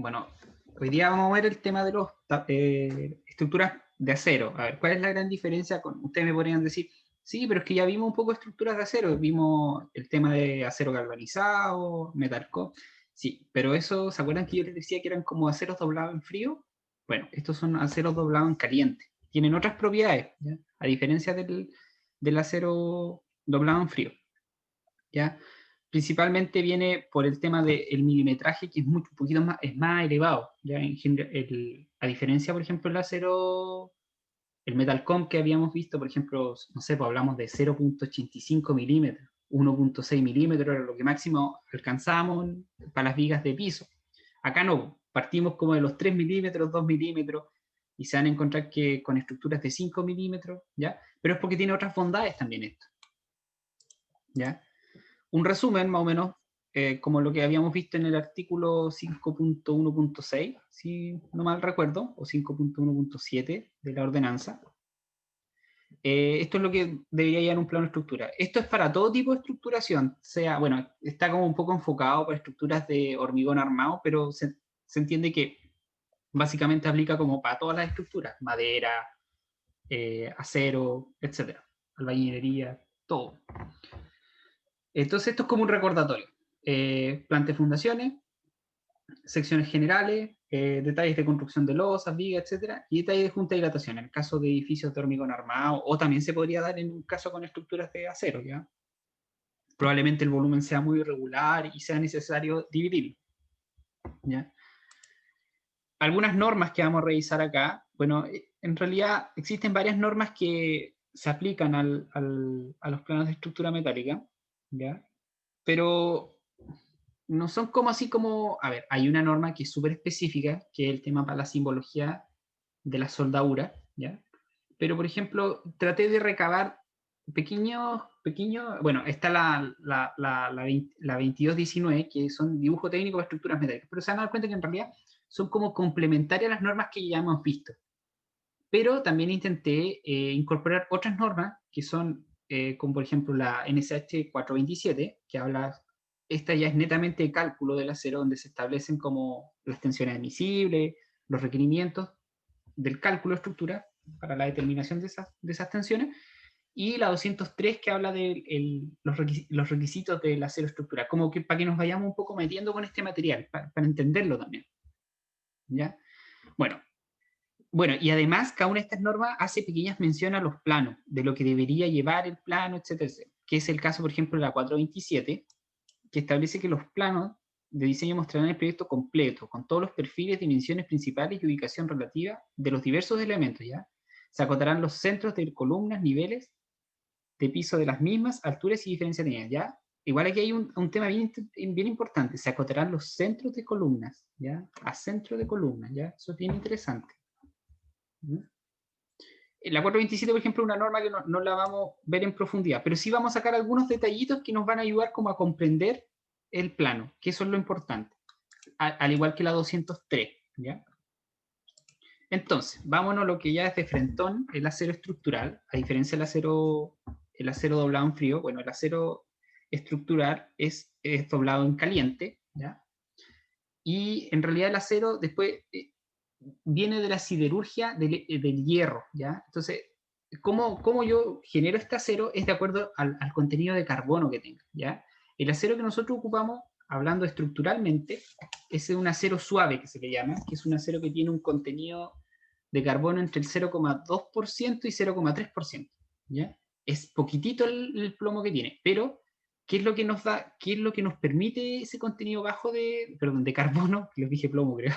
Bueno, hoy día vamos a ver el tema de las estructuras de acero. A ver, ¿cuál es la gran diferencia? Ustedes me podrían decir, sí, pero es que ya vimos un poco de estructuras de acero. Vimos el tema de acero galvanizado, metalco. Sí, pero eso, ¿se acuerdan que yo les decía que eran como aceros doblados en frío? Bueno, estos son aceros doblados en caliente. Tienen otras propiedades, ¿ya? A diferencia del acero doblado en frío, ¿ya? Principalmente viene por el tema del milimetraje, que es mucho, un poquito más, es más elevado, ¿ya? A diferencia, por ejemplo, el acero, el Metalcom que habíamos visto, por ejemplo, no sé, pues hablamos de 0,85 milímetros, 1,6 milímetros, era lo que máximo alcanzábamos para las vigas de piso. Acá no, partimos como de los 3 milímetros, 2 milímetros, y se van a encontrar que con estructuras de 5 milímetros, ¿ya? Pero es porque tiene otras bondades también esto, ¿ya? Un resumen, más o menos, como lo que habíamos visto en el artículo 5.1.6, si no mal recuerdo, o 5.1.7 de la ordenanza. Esto es lo que debería llevar un plano de estructura. Esto es para todo tipo de estructuración, sea, bueno, está como un poco enfocado para estructuras de hormigón armado, pero se entiende que básicamente aplica como para todas las estructuras, madera, acero, etcétera, albañilería, todo. Entonces esto es como un recordatorio. Planta de fundaciones, secciones generales, detalles de construcción de losas, vigas, etcétera, y detalles de junta de dilatación, en el caso de edificios de hormigón armado, o también se podría dar en un caso con estructuras de acero, ¿ya? Probablemente el volumen sea muy irregular y sea necesario dividirlo, ¿ya? Algunas normas que vamos a revisar acá, bueno, en realidad existen varias normas que se aplican a los planos de estructura metálica, ¿ya? Pero no son como así como, a ver, hay una norma que es súper específica, que es el tema para la simbología de la soldadura, ¿ya? Pero, por ejemplo, traté de recabar pequeños, bueno, está la 2219, que son dibujo técnico de estructuras metálicas, pero se van a dar cuenta que en realidad son como complementarias a las normas que ya hemos visto. Pero también intenté incorporar otras normas que son, como por ejemplo la NSH 427, que habla, esta ya es netamente de cálculo del acero, donde se establecen como las tensiones admisibles, los requerimientos del cálculo de estructura para la determinación de esas tensiones, y la 203 que habla de los requisitos del acero estructural, como que para que nos vayamos un poco metiendo con este material, para entenderlo también. ¿Ya? Bueno, y además cada una de estas normas hace pequeñas menciones a los planos, de lo que debería llevar el plano, etcétera, etcétera, que es el caso, por ejemplo, de la 427, que establece que los planos de diseño mostrarán el proyecto completo, con todos los perfiles, dimensiones principales y ubicación relativa de los diversos elementos, ¿ya? Se acotarán los centros de columnas, niveles de piso de las mismas, alturas y diferencias de ellas, ¿ya? Igual aquí hay un tema bien importante, se acotarán los centros de columnas, ¿ya? A centro de columnas, ¿ya? Eso es bien interesante. ¿Ya? La 427, por ejemplo, es una norma que no la vamos a ver en profundidad, pero sí vamos a sacar algunos detallitos que nos van a ayudar como a comprender el plano, que eso es lo importante, al igual que la 203, ¿ya? Entonces, vámonos a lo que ya es de frentón, el acero estructural, a diferencia del el acero doblado en frío, bueno, el acero estructural es doblado en caliente, ¿ya? Y en realidad el acero después viene de la siderurgia del hierro, ¿ya? Entonces, ¿cómo yo genero este acero? Es de acuerdo al contenido de carbono que tenga, ¿ya? El acero que nosotros ocupamos, hablando estructuralmente, es un acero suave que se le llama, que es un acero que tiene un contenido de carbono entre el 0,2% y 0,3%, ¿ya? Es poquitito el plomo que tiene, pero ¿qué es lo que nos da, qué es lo que nos permite ese contenido bajo de carbono? Que les dije plomo, creo.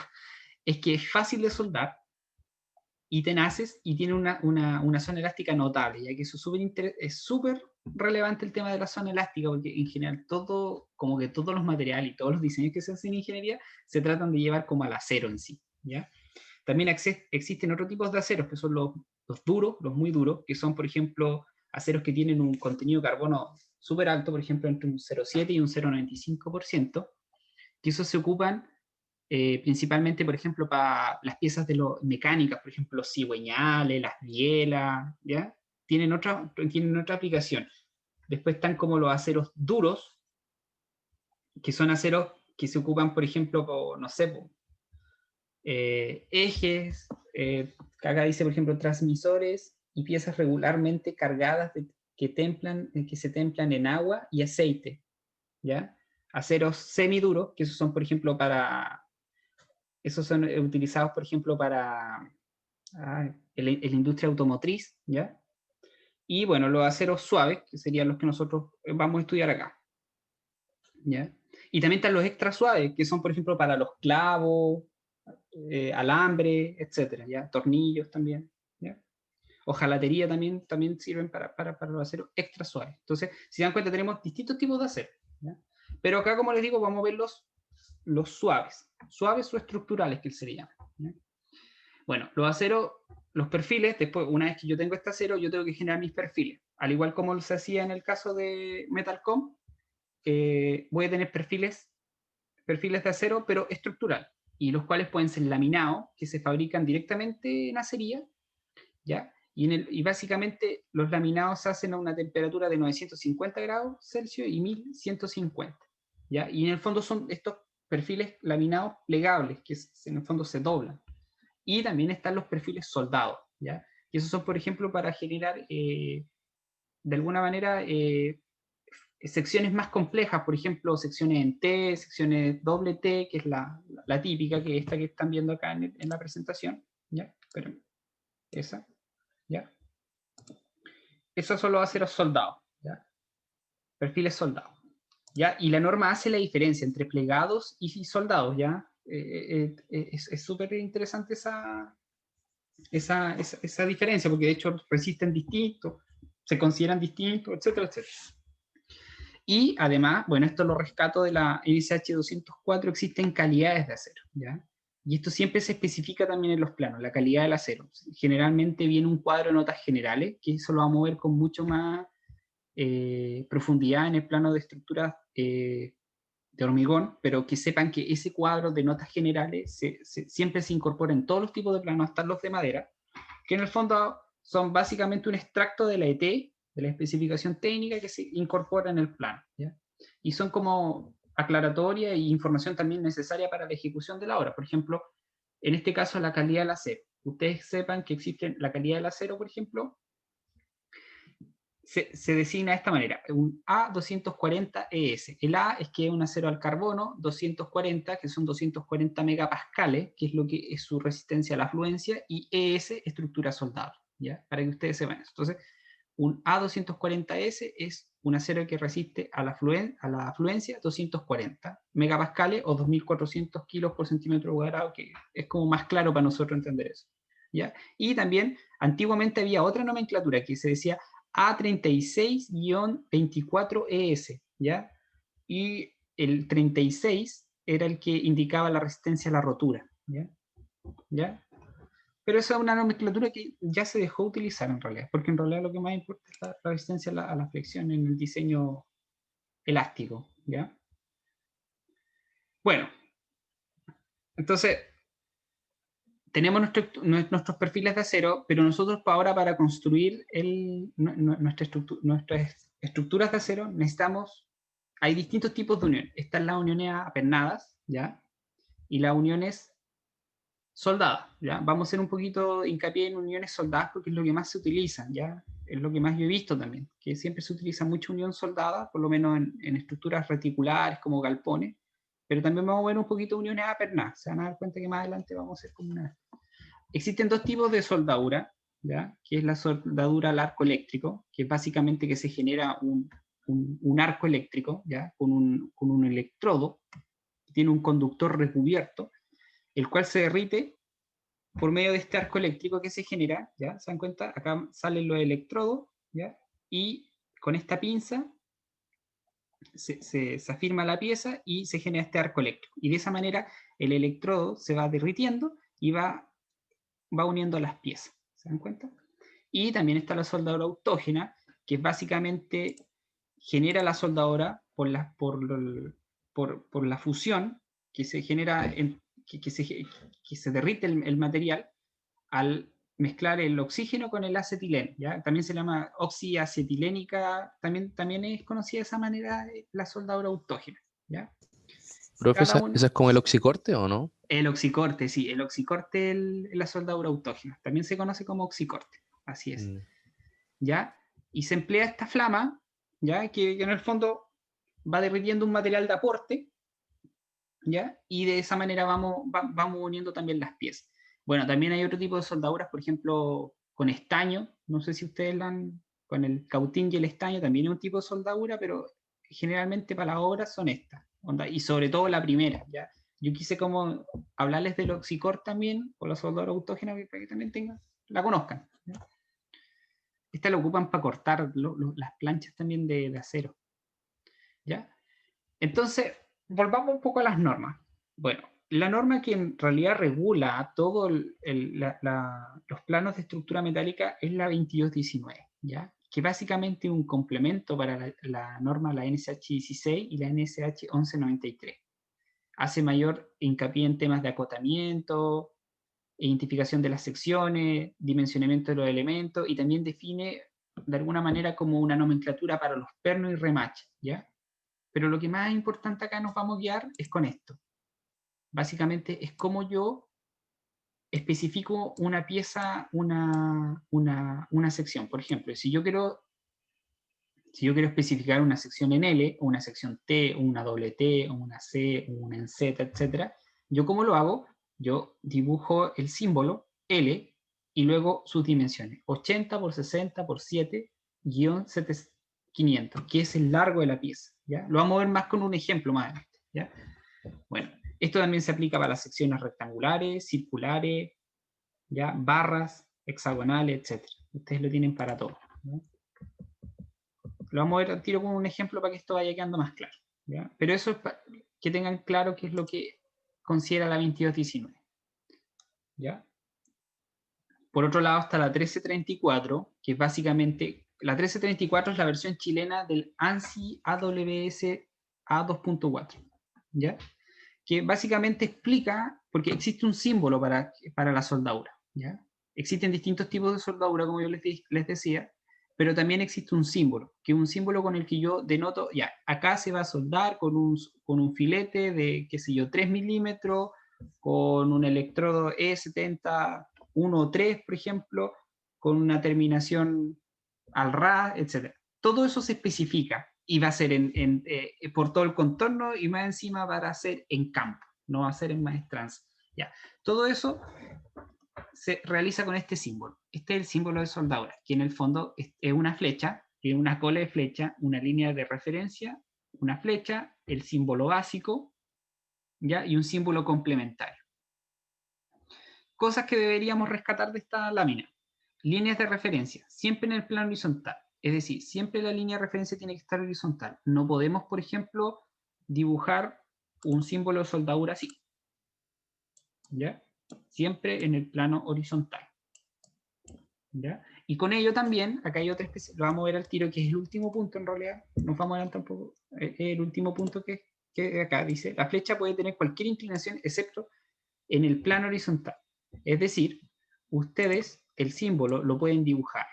Es que es fácil de soldar y tenaces y tiene una zona elástica notable, ya que eso es súper relevante el tema de la zona elástica, porque en general como que todos los materiales y todos los diseños que se hacen en ingeniería se tratan de llevar como al acero en sí, ¿ya? También existen otros tipos de aceros, que son los duros, los muy duros, que son, por ejemplo, aceros que tienen un contenido de carbono súper alto, por ejemplo, entre un 0,7 y un 0,95%, que esos se ocupan principalmente, por ejemplo, para las piezas mecánicas, por ejemplo, los cigüeñales, las bielas, ¿ya? Tienen otra aplicación. Después están como los aceros duros, que son aceros que se ocupan, por ejemplo, no sé, ejes, acá dice, por ejemplo, transmisores y piezas regularmente cargadas que se templan en agua y aceite, ¿ya? Aceros semiduros, que esos son, por ejemplo, esos son utilizados, por ejemplo, para la industria automotriz, ¿ya? Y bueno, los aceros suaves, que serían los que nosotros vamos a estudiar acá, ¿ya? Y también están los extra suaves, que son, por ejemplo, para los clavos, alambre, etcétera, ¿ya? Tornillos también, ¿ya? Hojalatería también sirven para los aceros extra suaves. Entonces, si se dan cuenta, tenemos distintos tipos de acero, ¿ya? Pero acá, como les digo, vamos a ver los suaves o estructurales, que se le llama, ¿ya? Bueno, los aceros, los perfiles, después, una vez que yo tengo este acero, yo tengo que generar mis perfiles. Al igual como se hacía en el caso de Metalcom, voy a tener perfiles de acero, pero estructural, y los cuales pueden ser laminados, que se fabrican directamente en acería, ¿ya? Y básicamente los laminados se hacen a una temperatura de 950 grados Celsius y 1150, ¿ya? Y en el fondo son estos perfiles laminados plegables, que en el fondo se doblan. Y también están los perfiles soldados, ¿ya? Y esos son, por ejemplo, para generar, de alguna manera, secciones más complejas, por ejemplo, secciones en T, secciones doble T, que es la típica, que es esta que están viendo acá en la presentación, ¿ya? Pero esa, ¿ya? Esos son los aceros soldados, ¿ya? Perfiles soldados, ¿ya? Y la norma hace la diferencia entre plegados y soldados, ¿ya? Es súper interesante esa diferencia, porque de hecho resisten distinto, se consideran distintos, etcétera, etcétera. Y además, bueno, esto lo rescato de la NSH 204, existen calidades de acero, ¿ya? Y esto siempre se especifica también en los planos, la calidad del acero. Generalmente viene un cuadro de notas generales, que eso lo vamos a ver con mucho más profundidad en el plano de estructuras de hormigón, pero que sepan que ese cuadro de notas generales siempre se incorpora en todos los tipos de planos, hasta los de madera, que en el fondo son básicamente un extracto de la ET, de la especificación técnica que se incorpora en el plano, ¿ya? Y son como aclaratoria e información también necesaria para la ejecución de la obra. Por ejemplo, en este caso la calidad del acero. Ustedes sepan que existe la calidad del acero, por ejemplo, se designa de esta manera, un A240ES. El A es que es un acero al carbono, 240, que son 240 megapascales, que es lo que es su resistencia a la fluencia, y ES, estructura soldada, ¿ya? Para que ustedes sepan eso. Entonces, un A240S es un acero que resiste a la fluencia 240 megapascales o 2400 kilos por centímetro cuadrado, que es como más claro para nosotros entender eso, ¿ya? Y también, antiguamente había otra nomenclatura que se decía A36-24ES, ¿ya? Y el 36 era el que indicaba la resistencia a la rotura, ¿ya? ¿Ya? Pero esa es una nomenclatura que ya se dejó utilizar en realidad, porque en realidad lo que más importa es la resistencia a la flexión en el diseño elástico, ¿ya? Bueno, entonces tenemos nuestros perfiles de acero, pero nosotros ahora para construir nuestras estructuras de acero hay distintos tipos de uniones. Están las uniones apernadas, ¿ya? Y las uniones soldadas, ¿ya? Vamos a hacer un poquito hincapié en uniones soldadas porque es lo que más se utiliza, ¿ya? Es lo que más yo he visto también, que siempre se utiliza mucha unión soldada, por lo menos en estructuras reticulares como galpones, pero también vamos a ver un poquito uniones apernadas. Se van a dar cuenta que más adelante vamos a hacer como una... Existen dos tipos de soldadura, ¿ya? Que es la soldadura al arco eléctrico, que es básicamente que se genera un arco eléctrico, ¿ya? Con un electrodo, que tiene un conductor recubierto, el cual se derrite por medio de este arco eléctrico que se genera, ¿ya? ¿Se dan cuenta? Acá salen los electrodos, ¿ya? Y con esta pinza se afirma la pieza y se genera este arco eléctrico. Y de esa manera el electrodo se va derritiendo y va uniendo las piezas. ¿Se dan cuenta? Y también está la soldadura autógena, que básicamente genera la soldadura por la fusión que se genera, que se derrite el material al mezclar el oxígeno con el acetileno, ¿ya? También se llama oxiacetilénica, también es conocida de esa manera la soldadura autógena, ¿ya? Profe, cada ¿esa uno. es como el oxicorte o no? El oxicorte, sí, el oxicorte es la soldadura autógena. También se conoce como oxicorte, así es. Mm. ¿Ya? Y se emplea esta flama, ¿ya? Que en el fondo va derritiendo un material de aporte, ¿ya? Y de esa manera vamos uniendo también las piezas. Bueno, también hay otro tipo de soldaduras, por ejemplo, con estaño. No sé si ustedes la han, con el cautín y el estaño, también es un tipo de soldadura, pero generalmente para las obras son estas. Onda, y sobre todo la primera, ¿ya? Yo quise como hablarles del oxicor también, o la soldadura autógena, para que también tengan, la conozcan, ¿ya? Esta la ocupan para cortar las planchas también de acero, ¿ya? Entonces, volvamos un poco a las normas. Bueno, la norma que en realidad regula todos los planos de estructura metálica es la 2219, ¿ya? Que básicamente es un complemento para la norma, la NSH 16 y la NSH 1193. Hace mayor hincapié en temas de acotamiento, identificación de las secciones, dimensionamiento de los elementos y también define de alguna manera como una nomenclatura para los pernos y remaches, ¿ya? Pero lo que más importante acá nos vamos a guiar es con esto. Básicamente es cómo yo especifico una pieza, una sección. Por ejemplo, si yo quiero especificar una sección en L, o una sección T, o una doble T, o una C, o una en Z, etc., ¿yo cómo lo hago? Yo dibujo el símbolo L y luego sus dimensiones. 80 por 60 por 7, guión 500, que es el largo de la pieza, ¿ya? Lo vamos a ver más con un ejemplo más adelante, ¿ya? Bueno, esto también se aplica para las secciones rectangulares, circulares, ¿ya? Barras, hexagonales, etc. Ustedes lo tienen para todo, ¿ya? Lo vamos a ver al tiro con un ejemplo para que esto vaya quedando más claro, ¿ya? Pero eso es para que tengan claro qué es lo que considera la 2219, ¿ya? Por otro lado está la 1334, que es básicamente, la 1334 es la versión chilena del ANSI AWS A2.4, ¿ya? Que básicamente explica, porque existe un símbolo para la soldadura, ¿ya? Existen distintos tipos de soldadura, como yo les decía, pero también existe un símbolo, que es un símbolo con el que yo denoto, ya, acá se va a soldar con un filete de, qué sé yo, 3 milímetros, con un electrodo E70 1 o 3, por ejemplo, con una terminación al RA, etc. Todo eso se especifica y va a ser por todo el contorno y más encima va a ser en campo, no va a ser en maestranza. Ya. Todo eso se realiza con este símbolo. Este es el símbolo de soldadura, que en el fondo es una flecha, tiene una cola de flecha, una línea de referencia, una flecha, el símbolo básico, ¿ya? Y un símbolo complementario. Cosas que deberíamos rescatar de esta lámina. Líneas de referencia, siempre en el plano horizontal. Es decir, siempre la línea de referencia tiene que estar horizontal. No podemos, por ejemplo, dibujar un símbolo de soldadura así, ¿ya? Siempre en el plano horizontal, ¿ya? Y con ello también, acá hay otra especie, lo vamos a ver al tiro, que es el último punto en realidad, nos vamos a adelantar un poco, el último punto que acá dice, la flecha puede tener cualquier inclinación excepto en el plano horizontal. Es decir, ustedes el símbolo lo pueden dibujar.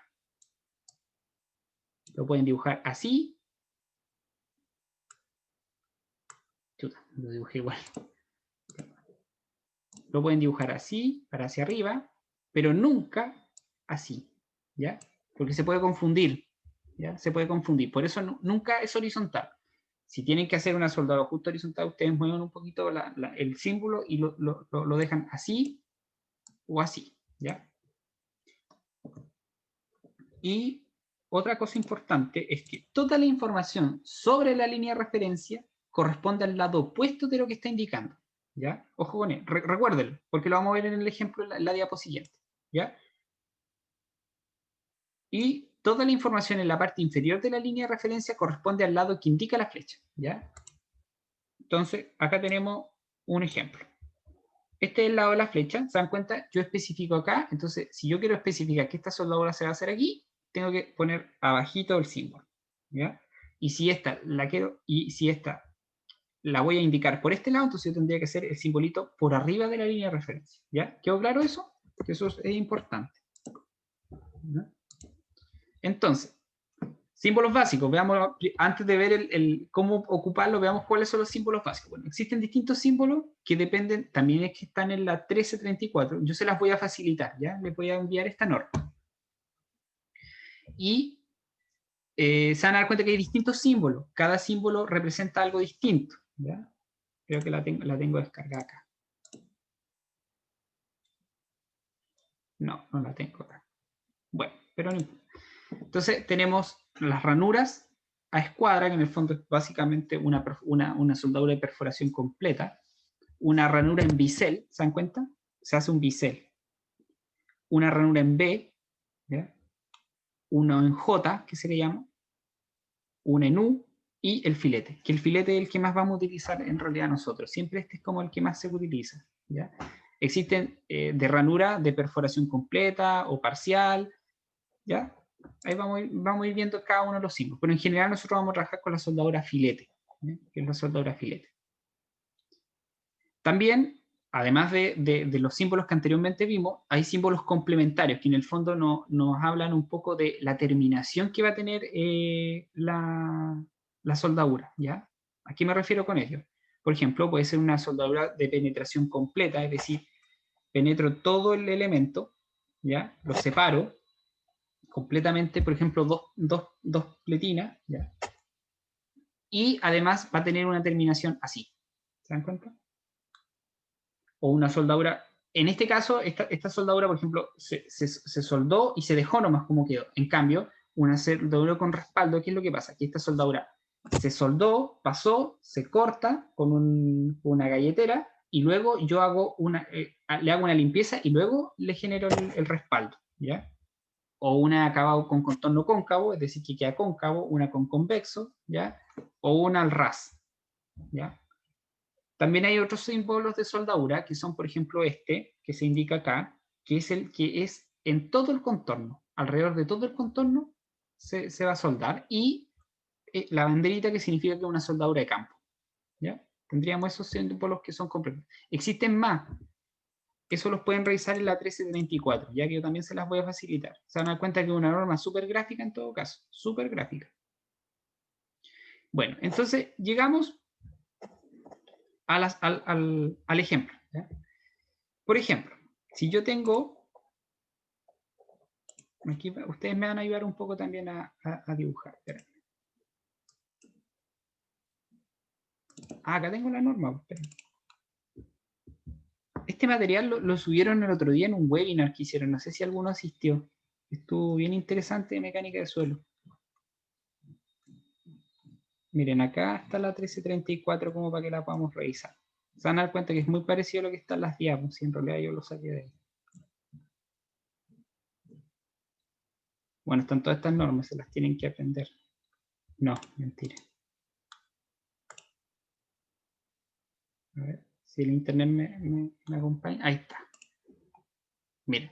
Lo pueden dibujar así. Chuta, lo dibujé igual. Lo pueden dibujar así, para hacia arriba, pero nunca así, ¿ya? Porque se puede confundir, ¿ya? Se puede confundir. Por eso nunca es horizontal. Si tienen que hacer una soldadura justo horizontal, ustedes mueven un poquito el símbolo y lo dejan así o así, ¿ya? Y otra cosa importante es que toda la información sobre la línea de referencia corresponde al lado opuesto de lo que está indicando, ¿ya? Ojo con él, recuérdenlo, porque lo vamos a ver en el ejemplo en la diapo siguiente, ¿ya? Y toda la información en la parte inferior de la línea de referencia corresponde al lado que indica la flecha, ¿ya? Entonces, acá tenemos un ejemplo. Este es el lado de la flecha, ¿se dan cuenta? Yo especifico acá, entonces si yo quiero especificar que esta soldadura se va a hacer aquí, tengo que poner abajito el símbolo, ¿ya? Y si esta la voy a indicar por este lado, entonces yo tendría que hacer el simbolito por arriba de la línea de referencia, ¿ya? ¿Quedó claro eso? Que eso es importante, ¿no? Entonces, Símbolos básicos, veamos, antes de ver cómo ocuparlo, veamos cuáles son los símbolos básicos. Bueno, existen distintos símbolos que dependen, también es que están en la 1334, yo se las voy a facilitar, ¿ya? Les voy a enviar esta norma. Y se van a dar cuenta que hay distintos símbolos, cada símbolo representa algo distinto, ¿ya? Creo que la tengo descargada acá. No, no la tengo acá. Bueno, pero no importa. Entonces tenemos las ranuras a escuadra, que en el fondo es básicamente una soldadura de perforación completa. Una ranura en bisel, ¿se dan cuenta? Se hace un bisel. Una ranura en B, ¿ya? Uno en J, que se le llama. Una en U y el filete, que el filete es el que más vamos a utilizar en realidad nosotros. Siempre este es como el que más se utiliza, ¿ya? Existen de ranura de perforación completa o parcial, ¿ya? Ahí vamos a ir viendo cada uno de los símbolos, pero en general nosotros vamos a trabajar con la soldadura filete, ¿ya? Que es la soldadura filete. También, además de los símbolos que anteriormente vimos, hay símbolos complementarios que en el fondo nos hablan un poco de la terminación que va a tener la soldadura, ¿ya? ¿A qué me refiero con ello? Por ejemplo, puede ser una soldadura de penetración completa, es decir, penetro todo el elemento, ¿ya? Lo separo completamente, por ejemplo, dos pletinas, ¿ya? Y además va a tener una terminación así. ¿Se dan cuenta? O una soldadura. En este caso, esta soldadura, por ejemplo, se soldó y se dejó nomás como quedó. En cambio, una soldadura con respaldo, ¿qué es lo que pasa? Que esta soldadura se soldó, pasó, se corta con una galletera y luego yo hago le hago una limpieza y luego le genero el respaldo, ¿ya? O una acabado con contorno cóncavo, es decir, que queda cóncavo, una con convexo, ¿ya? O una al ras, ¿ya? También hay otros símbolos de soldadura, que son, por ejemplo, este, que se indica acá, que es el que es en todo el contorno, alrededor de todo el contorno se va a soldar, y la banderita, que significa que es una soldadura de campo, ¿ya? Tendríamos esos símbolos que son completos. Existen más, eso los pueden revisar en la 1334, ya que yo también se las voy a facilitar. Se van a dar cuenta que es una norma súper gráfica en todo caso, súper gráfica. Bueno, entonces llegamos al ejemplo, ¿ya? Por ejemplo, si yo tengo, aquí ustedes me van a ayudar un poco también a dibujar. Espera. Acá tengo la norma. Espera. Este material lo subieron el otro día en un webinar que hicieron, no sé si alguno asistió. Estuvo bien interesante de mecánica de suelo. Miren, acá está la 1334 como para que la podamos revisar. Se van a dar cuenta que es muy parecido a lo que está en las diapos, y en realidad yo lo saqué de ahí. Bueno, están todas estas normas, se las tienen que aprender. No, mentira. A ver si el internet me acompaña. Ahí está. Miren.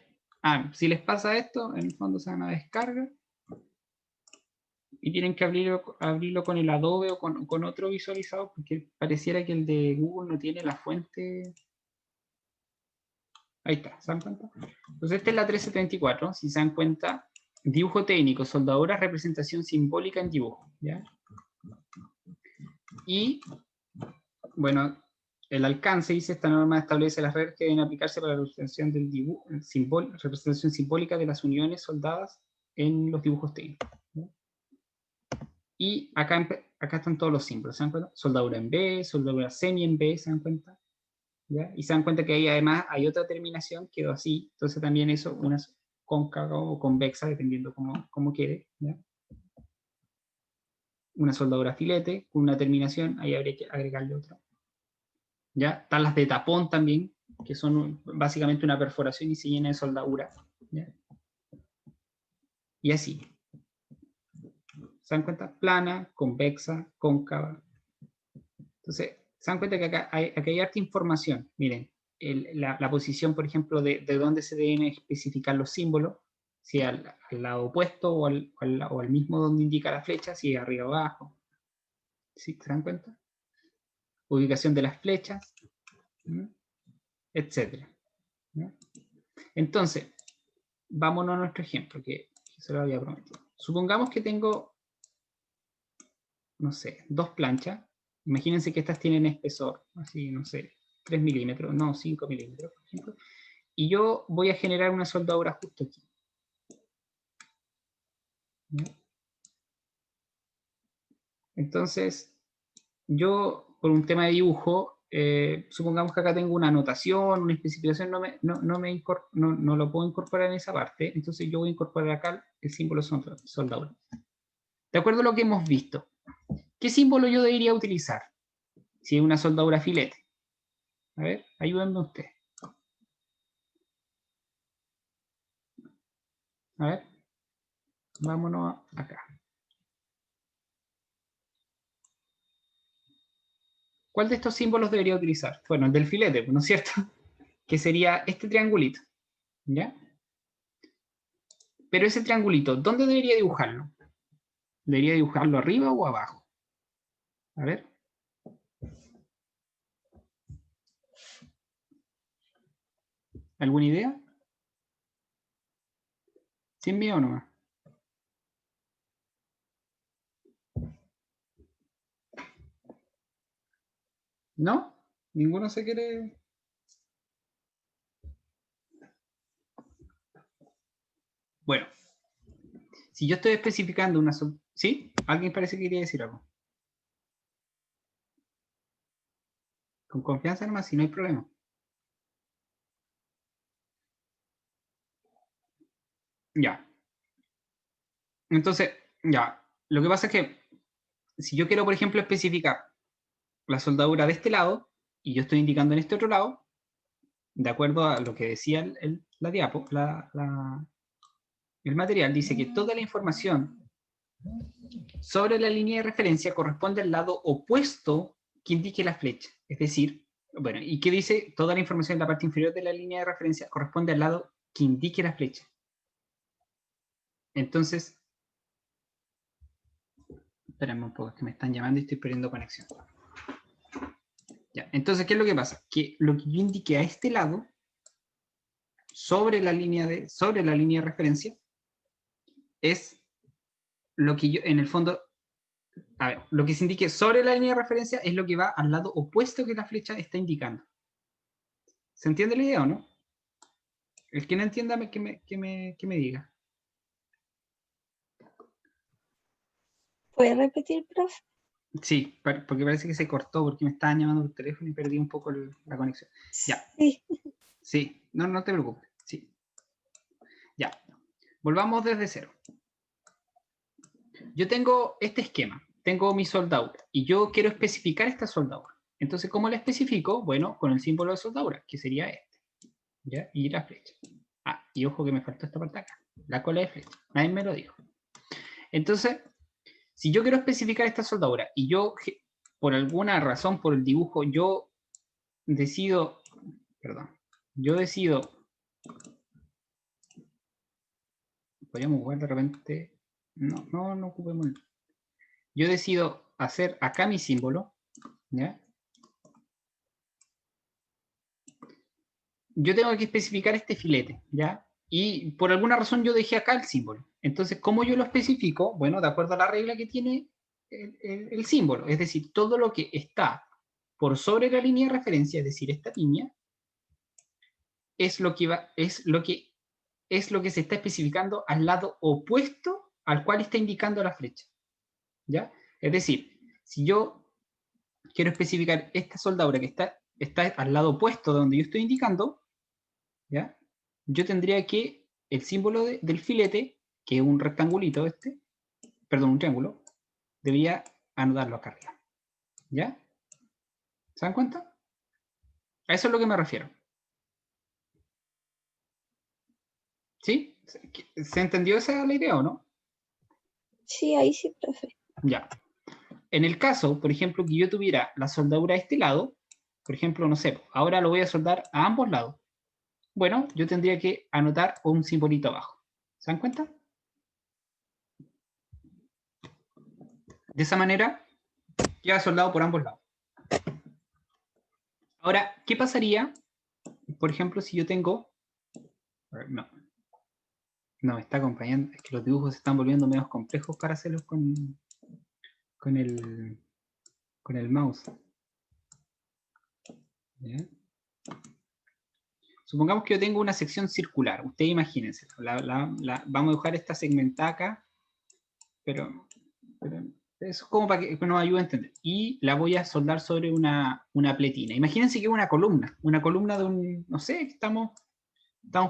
Si les pasa esto, en el fondo se van a descargar y tienen que abrirlo con el Adobe o con otro visualizador, porque pareciera que el de Google no tiene la fuente. Ahí está, ¿se dan cuenta? Entonces esta es la 1334, si se dan cuenta, dibujo técnico, soldadura, representación simbólica en dibujo, ¿ya? Y, bueno, el alcance, dice, esta norma establece las reglas que deben aplicarse para la representación del dibujo, representación simbólica de las uniones soldadas en los dibujos técnicos, ¿ya? Y acá están todos los símbolos, ¿se dan cuenta? Soldadura en B, soldadura semi en B, ¿se dan cuenta? ¿Ya? Y se dan cuenta que ahí además hay otra terminación, quedó así, entonces también eso, una cóncava o convexa, dependiendo cómo quede, ¿ya? Una soldadura filete, con una terminación, ahí habría que agregarle otra. ¿Ya? Están las de tapón también, que son básicamente una perforación y se llena de soldadura, ¿ya? Y así. ¿Se dan cuenta? Plana, convexa, cóncava. Entonces, se dan cuenta que acá hay harta información. Miren, la posición, por ejemplo, de dónde se deben especificar los símbolos, si al lado opuesto o al mismo donde indica la flecha, si arriba o abajo. ¿Sí? ¿Se dan cuenta? Ubicación de las flechas, ¿no? Etcétera, ¿no? Entonces, vámonos a nuestro ejemplo, que se lo había prometido. Supongamos que tengo no sé, 2 planchas. Imagínense que estas tienen espesor, así, no sé, 3 milímetros, no, 5 milímetros, por ejemplo. Y yo voy a generar una soldadura justo aquí. ¿Ya? Entonces, yo, por un tema de dibujo, supongamos que acá tengo una anotación, una especificación, no lo puedo incorporar en esa parte, entonces yo voy a incorporar acá el símbolo soldadura. De acuerdo a lo que hemos visto, ¿qué símbolo yo debería utilizar si es una soldadura filete? A ver, ayúdenme usted. A ver, vámonos acá. ¿Cuál de estos símbolos debería utilizar? Bueno, el del filete, ¿no es cierto? Que sería este triangulito, ¿ya? Pero ese triangulito, ¿dónde debería dibujarlo? ¿Debería dibujarlo arriba o abajo? A ver. ¿Alguna idea? ¿Sin miedo nomás? ¿No? ¿Ninguno se quiere...? Bueno, si yo estoy especificando una... ¿Sí? ¿Alguien parece que quería decir algo? Con confianza nomás, si no hay problema. Ya. Entonces, ya. Lo que pasa es que si yo quiero, por ejemplo, especificar la soldadura de este lado, y yo estoy indicando en este otro lado, de acuerdo a lo que decía la diapo, el material, dice que toda la información sobre la línea de referencia corresponde al lado opuesto que indique la flecha. Es decir, bueno, ¿y qué dice? Toda la información en la parte inferior de la línea de referencia corresponde al lado que indique la flecha. Entonces, espérame un poco, que me están llamando y estoy perdiendo conexión. Ya, entonces, ¿qué es lo que pasa? Que lo que yo indique a este lado, sobre la línea de referencia, es lo que yo, en el fondo, a ver, lo que se indique sobre la línea de referencia es lo que va al lado opuesto que la flecha está indicando. ¿Se entiende la idea o no? El que no entienda, que me diga. ¿Puede repetir, profe? Sí, porque parece que se cortó, porque me estaban llamando por teléfono y perdí un poco la conexión. Ya, Sí. sí, no te preocupes. Sí. Ya, volvamos desde cero. Yo tengo este esquema, tengo mi soldadura, y yo quiero especificar esta soldadura. Entonces, ¿cómo la especifico? Bueno, con el símbolo de soldadura, que sería este. ¿Ya? Y la flecha. Ah, y ojo que me faltó esta parte acá, la cola de flecha. Nadie me lo dijo. Entonces, si yo quiero especificar esta soldadura y yo, por alguna razón, por el dibujo, yo decido, perdón, yo decido, podríamos jugar de repente, no ocupemos, yo decido hacer acá mi símbolo, ¿ya? Yo tengo que especificar este filete, ¿ya? Y por alguna razón yo dejé acá el símbolo. Entonces, ¿cómo yo lo especifico? Bueno, de acuerdo a la regla que tiene el símbolo. Es decir, todo lo que está por sobre la línea de referencia, es decir, esta línea, es lo que se está especificando al lado opuesto al cual está indicando la flecha. ¿Ya? Es decir, si yo quiero especificar esta soldadura que está al lado opuesto de donde yo estoy indicando, ¿ya? Yo tendría que el símbolo del filete, que es un rectangulito perdón, un triángulo, debería anotarlo acá arriba. ¿Ya? ¿Se dan cuenta? A eso es lo que me refiero. ¿Sí? ¿Se entendió esa la idea o no? Sí, ahí sí, profe. Ya. En el caso, por ejemplo, que yo tuviera la soldadura a este lado, por ejemplo, no sé, ahora lo voy a soldar a ambos lados. Bueno, yo tendría que anotar un simbolito abajo. ¿Se dan cuenta? De esa manera, queda soldado por ambos lados. Ahora, ¿qué pasaría, por ejemplo, si yo tengo... No, no me está acompañando, es que los dibujos se están volviendo medio complejos para hacerlos con el mouse. ¿Ya? Supongamos que yo tengo una sección circular. Ustedes imagínense. Vamos a dibujar esta segmentada acá. Pero eso es como para que nos ayude a entender. Y la voy a soldar sobre una pletina. Imagínense que es una columna de un, no sé, estamos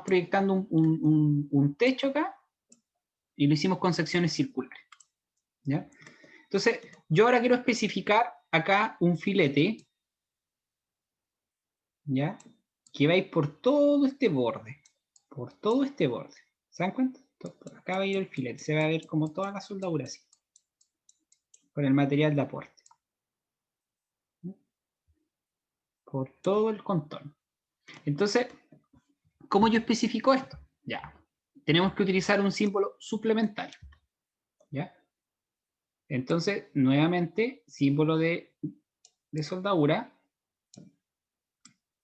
proyectando un techo acá y lo hicimos con secciones circulares. ¿Ya? Entonces, yo ahora quiero especificar acá un filete, ¿ya? Que va a ir por todo este borde. Por todo este borde. ¿Se dan cuenta? Acá va a ir el filete. Se va a ver como toda la soldadura así. Con el material de aporte. Por todo el contorno. Entonces, ¿cómo yo especifico esto? Ya. Tenemos que utilizar un símbolo suplementario. ¿Ya? Entonces, nuevamente, símbolo de soldadura.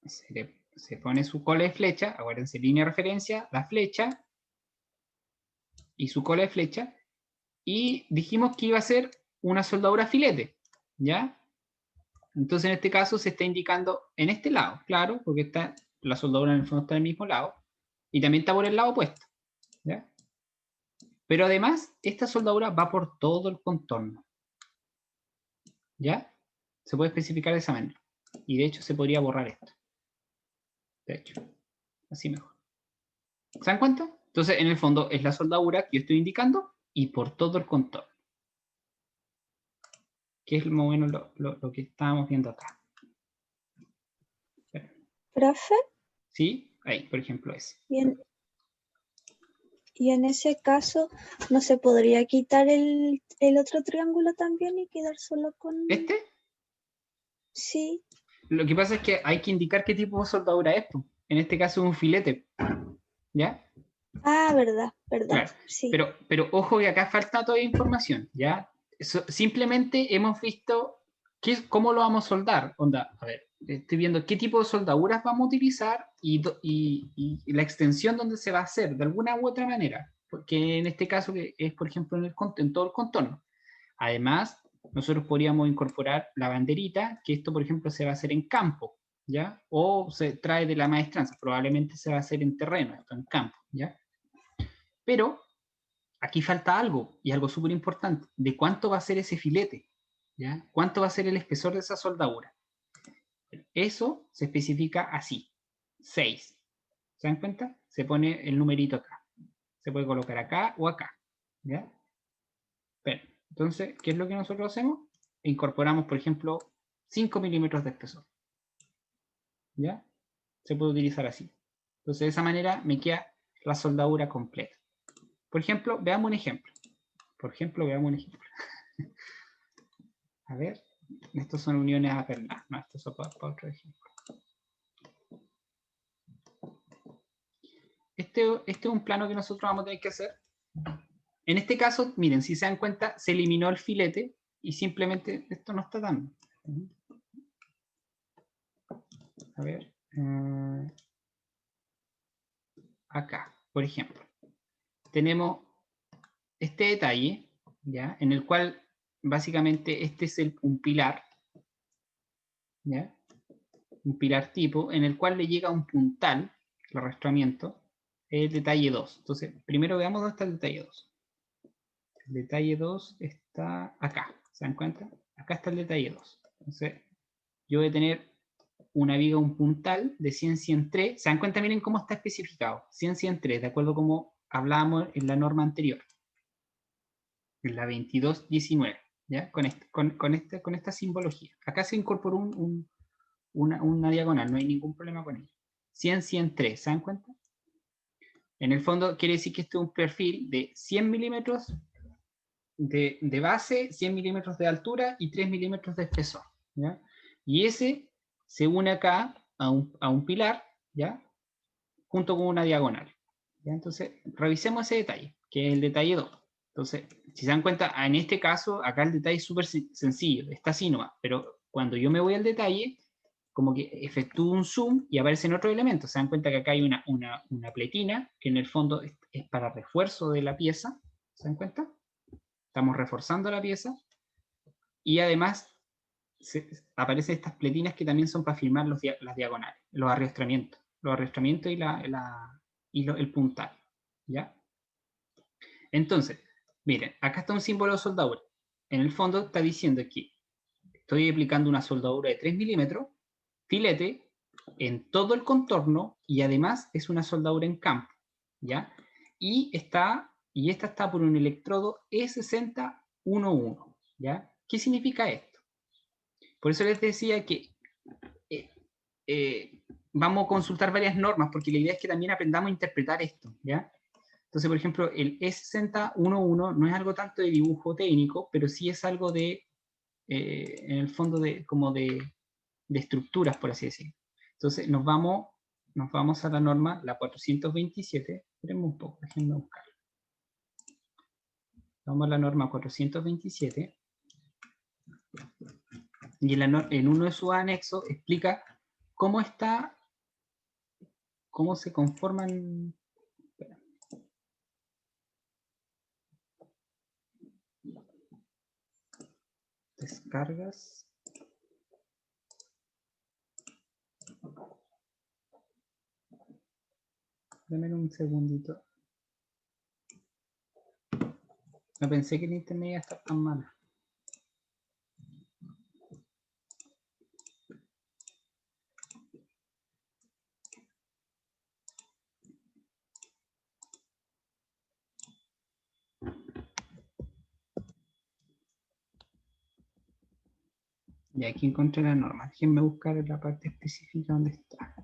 Se pone su cola de flecha. Acuérdense, línea de referencia, la flecha. Y su cola de flecha. Y dijimos que iba a ser una soldadura filete. ¿Ya? Entonces, en este caso, se está indicando en este lado. Claro, porque está la soldadura en el fondo está en el mismo lado. Y también está por el lado opuesto. ¿Ya? Pero además, esta soldadura va por todo el contorno. ¿Ya? Se puede especificar de esa manera. Y de hecho se podría borrar esto. De hecho. Así mejor. ¿Se dan cuenta? Entonces, en el fondo, es la soldadura que yo estoy indicando y por todo el contorno. Que es más o menos lo que estábamos viendo acá. Profe, ¿Sí? Ahí, por ejemplo, ese. y en ese caso, ¿no se podría quitar el otro triángulo también y quedar solo con...? ¿Este? Sí. Lo que pasa es que hay que indicar qué tipo de soldadura es. En este caso es un filete. ¿Ya? Ah, verdad, Claro. sí. Pero ojo que acá falta todavía información. ¿Ya? Simplemente hemos visto cómo lo vamos a soldar. Onda, a ver, estoy viendo qué tipo de soldaduras vamos a utilizar y la extensión donde se va a hacer, de alguna u otra manera. Porque en este caso que es, por ejemplo, en todo el contorno. Además, nosotros podríamos incorporar la banderita, que esto, por ejemplo, se va a hacer en campo, ¿ya? O se trae de la maestranza, probablemente se va a hacer en terreno, esto en campo, ¿ya? Pero aquí falta algo, y algo súper importante, de cuánto va a ser ese filete, ¿ya? ¿Cuánto va a ser el espesor de esa soldadura? Eso se especifica así, 6. ¿Se dan cuenta? Se pone el numerito acá. Se puede colocar acá o acá, ¿ya? Pero, entonces, ¿qué es lo que nosotros hacemos? Incorporamos, por ejemplo, 5 milímetros de espesor. ¿Ya? Se puede utilizar así. Entonces, de esa manera me queda la soldadura completa. Por ejemplo, veamos un ejemplo. A ver, estos son uniones aperladas. No, estos son para otro ejemplo. Este es un plano que nosotros vamos a tener que hacer. En este caso, miren, si se dan cuenta, se eliminó el filete y simplemente esto no está dando. A ver. Acá, por ejemplo. Tenemos este detalle, ¿ya? En el cual básicamente este es un pilar, ¿ya? Un pilar tipo, en el cual le llega un puntal, el arrastramiento, el detalle 2. Entonces, primero veamos dónde está el detalle 2. El detalle 2 está acá, ¿se dan cuenta? Acá está el detalle 2. Entonces, yo voy a tener una viga, un puntal de 100-100-3. ¿Se dan cuenta? Miren cómo está especificado. 100-100-3, de acuerdo a como hablábamos en la norma anterior. En la 2219, ¿ya? Con esta simbología. Acá se incorporó una diagonal, no hay ningún problema con ella. 100-100-3, ¿se dan cuenta? En el fondo quiere decir que este es un perfil de 100 milímetros de base, 100 milímetros de altura y 3 milímetros de espesor, ¿ya? Y ese se une acá a un pilar, ¿ya? Junto con una diagonal, ¿ya? Entonces, revisemos ese detalle, que es el detalle 2. Entonces, si se dan cuenta, en este caso, acá el detalle es súper sencillo, está así nomás, pero cuando yo me voy al detalle, como que efectúo un zoom y aparecen otros elementos. Se dan cuenta que acá hay una pletina, que en el fondo es para refuerzo de la pieza. ¿Se dan cuenta? Estamos reforzando la pieza. y además aparecen estas pletinas que también son para firmar las diagonales, los arrastramientos y el puntal, ¿ya? Entonces, miren, acá está un símbolo de soldadura. En el fondo está diciendo que estoy aplicando una soldadura de 3 milímetros, filete, en todo el contorno, y además es una soldadura en campo, ¿ya? Y esta está por un electrodo E6011, ¿ya? ¿Qué significa esto? Por eso les decía que vamos a consultar varias normas, porque la idea es que también aprendamos a interpretar esto, ¿ya? Entonces, por ejemplo, el E6011 no es algo tanto de dibujo técnico, pero sí es algo de, en el fondo, como de estructuras, por así decirlo. Entonces, nos vamos a la norma, la 427. Esperemos un poco, déjenme buscarla. Vamos a la norma 427. Y en uno de sus anexos explica cómo se conforman. Descargas. Dame un segundito. No pensé que el internet iba a estar tan mala. Y aquí encontré la norma. Déjenme buscar en la parte específica donde está.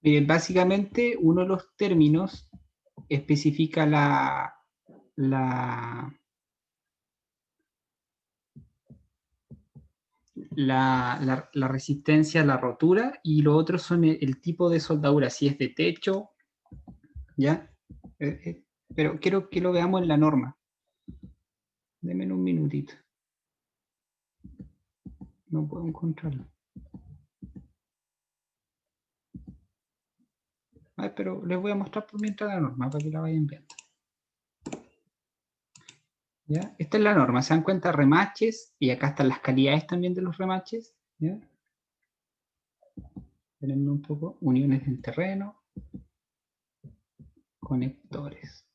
Miren, básicamente uno de los términos especifica la resistencia a la rotura, y lo otro son el tipo de soldadura, si es de techo, ¿ya? Pero quiero que lo veamos en la norma. Denme un minutito. No puedo encontrarlo. Pero les voy a mostrar por mientras la norma, para que la vayan viendo. ¿Ya? Esta es la norma, se dan cuenta, remaches, y acá están las calidades también de los remaches, ¿ya? Espérenme un poco, uniones en terreno, conectores,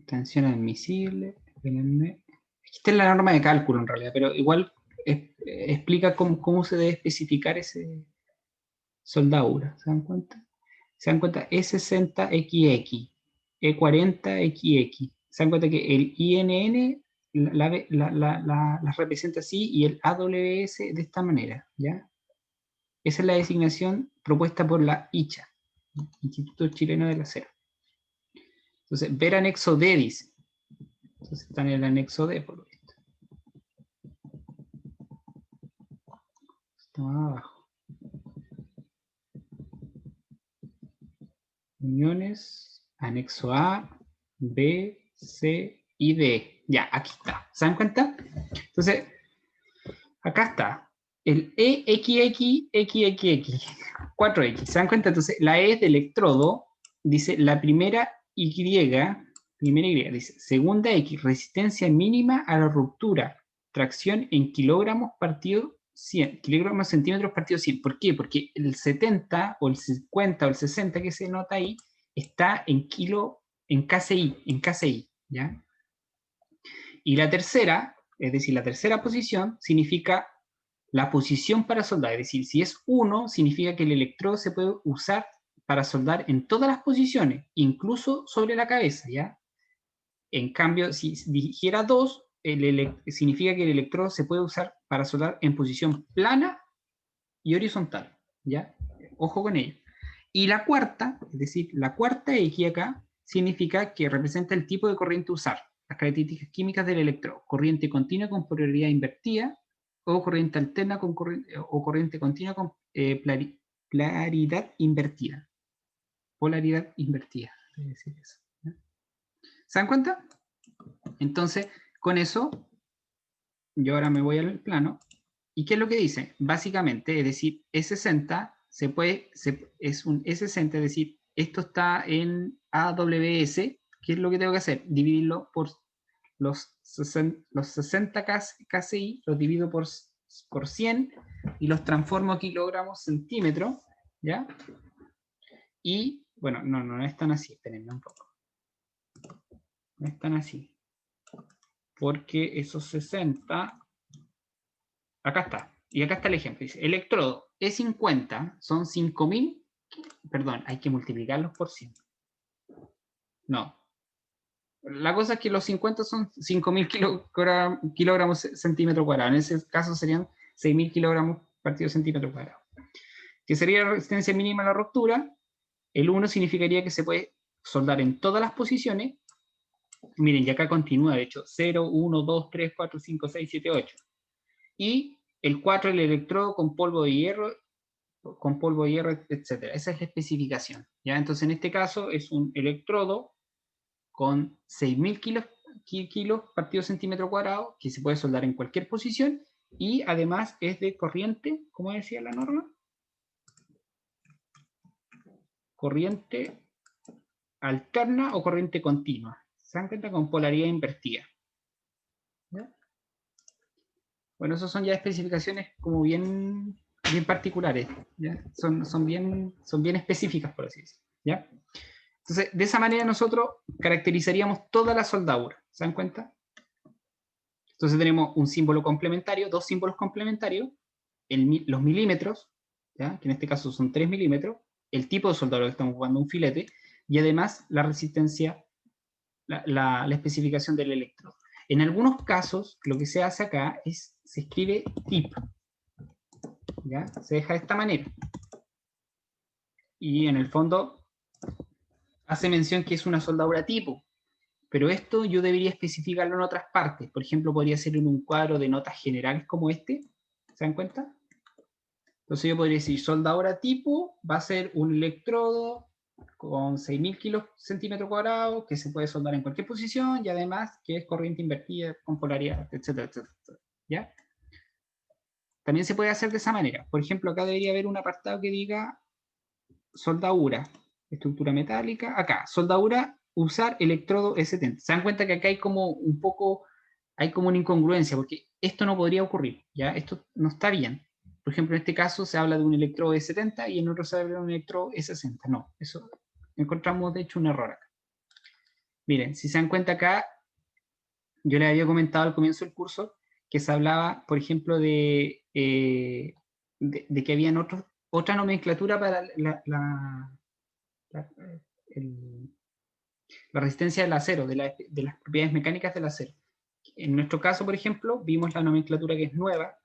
tensión admisible, espérenme. Esta es la norma de cálculo en realidad, pero igual explica cómo se debe especificar ese soldadura, ¿se dan cuenta? Se dan cuenta E60XX, E40XX, se dan cuenta que el INN las representa así y el AWS de esta manera, ¿ya? Esa es la designación propuesta por la ICHA, Instituto Chileno del Acero. Entonces, ver anexo D dice. Entonces está en el anexo D, por lo visto. Está más abajo. Uniones, anexo A, B, C y D. Ya, aquí está. ¿Se dan cuenta? Entonces, acá está. El EXXXX, 4X. ¿Se dan cuenta? Entonces, la E es de electrodo. Dice la primera Y, dice, segunda X, resistencia mínima a la ruptura, tracción en kilogramos partido 100, kilogramos centímetros partido 100. ¿Por qué? Porque el 70 o el 50 o el 60 que se nota ahí está en kilo, en KCI, ¿ya? Y la tercera, es decir, la tercera posición significa la posición para soldar, es decir, si es 1, significa que el electrodo se puede usar para soldar en todas las posiciones, incluso sobre la cabeza, ¿ya? En cambio, si dijera 2, significa que el electrodo se puede usar para soldar en posición plana y horizontal, ¿ya? Ojo con ello. Y la cuarta, es decir, la cuarta X acá, significa que representa el tipo de corriente a usar, las características químicas del electrodo, corriente continua con polaridad invertida, o corriente alterna o corriente continua con polaridad invertida. Polaridad invertida, es decir eso, ¿ya? ¿Se dan cuenta? Entonces, con eso, yo ahora me voy al plano. ¿Y qué es lo que dice? Básicamente, es decir, E60 es un E60, es decir, esto está en AWS, ¿qué es lo que tengo que hacer? Dividirlo por los 60 KCI, los divido por 100 y los transformo a kilogramos centímetros, ¿ya? Y, bueno, no es tan así, espérenme un poco. No es tan así. Porque esos 60, acá está, y acá está el ejemplo, dice, electrodo E50 son 5000, perdón, hay que multiplicarlos por 100. No. La cosa es que los 50 son 5000 kilogramos centímetro cuadrado. En ese caso serían 6000 kilogramos partido centímetro cuadrado. Que sería la resistencia mínima a la ruptura. El 1 significaría que se puede soldar en todas las posiciones. Miren, y acá continúa, de hecho, 0, 1, 2, 3, 4, 5, 6, 7, 8. Y el 4, el electrodo con polvo de hierro, etc. Esa es la especificación, ¿ya? Entonces, en este caso, es un electrodo con 6000 kilos partido centímetro cuadrado, que se puede soldar en cualquier posición, y además es de corriente, ¿cómo decía la norma? Corriente alterna o corriente continua. Se dan cuenta, con polaridad invertida. ¿Ya? Bueno, esas son ya especificaciones como bien particulares, ¿ya? Son bien específicas, por así decirlo, ¿ya? Entonces, de esa manera nosotros caracterizaríamos toda la soldadura. ¿Se dan cuenta? Entonces tenemos un símbolo complementario, dos símbolos complementarios, los milímetros, ¿ya? Que en este caso son 3 milímetros, el tipo de soldadura que estamos ocupando, un filete, y además la resistencia, la especificación del electrodo. En algunos casos, lo que se hace acá es, se escribe tip, ¿ya? Se deja de esta manera. Y en el fondo hace mención que es una soldadura tipo, pero esto yo debería especificarlo en otras partes. Por ejemplo, podría ser en un cuadro de notas generales como este. ¿Se dan cuenta? Entonces yo podría decir, soldadura tipo va a ser un electrodo con 6000 centímetros cuadrados, que se puede soldar en cualquier posición, y además que es corriente invertida con polaridad, etcétera, etcétera, etcétera. ¿Ya? También se puede hacer de esa manera. Por ejemplo, acá debería haber un apartado que diga soldadura, estructura metálica. Acá, soldadura, usar electrodo E70. Se dan cuenta que acá hay como un poco, hay como una incongruencia, porque esto no podría ocurrir, ¿ya? Esto no está bien. Por ejemplo, en este caso se habla de un electrodo E70 y en otro se habla de un electrodo E60. No, eso encontramos de hecho un error acá. Miren, si se dan cuenta acá, yo les había comentado al comienzo del curso que se hablaba, por ejemplo, de que habían otra nomenclatura para la resistencia del acero, de las propiedades mecánicas del acero. En nuestro caso, por ejemplo, vimos la nomenclatura que es nueva,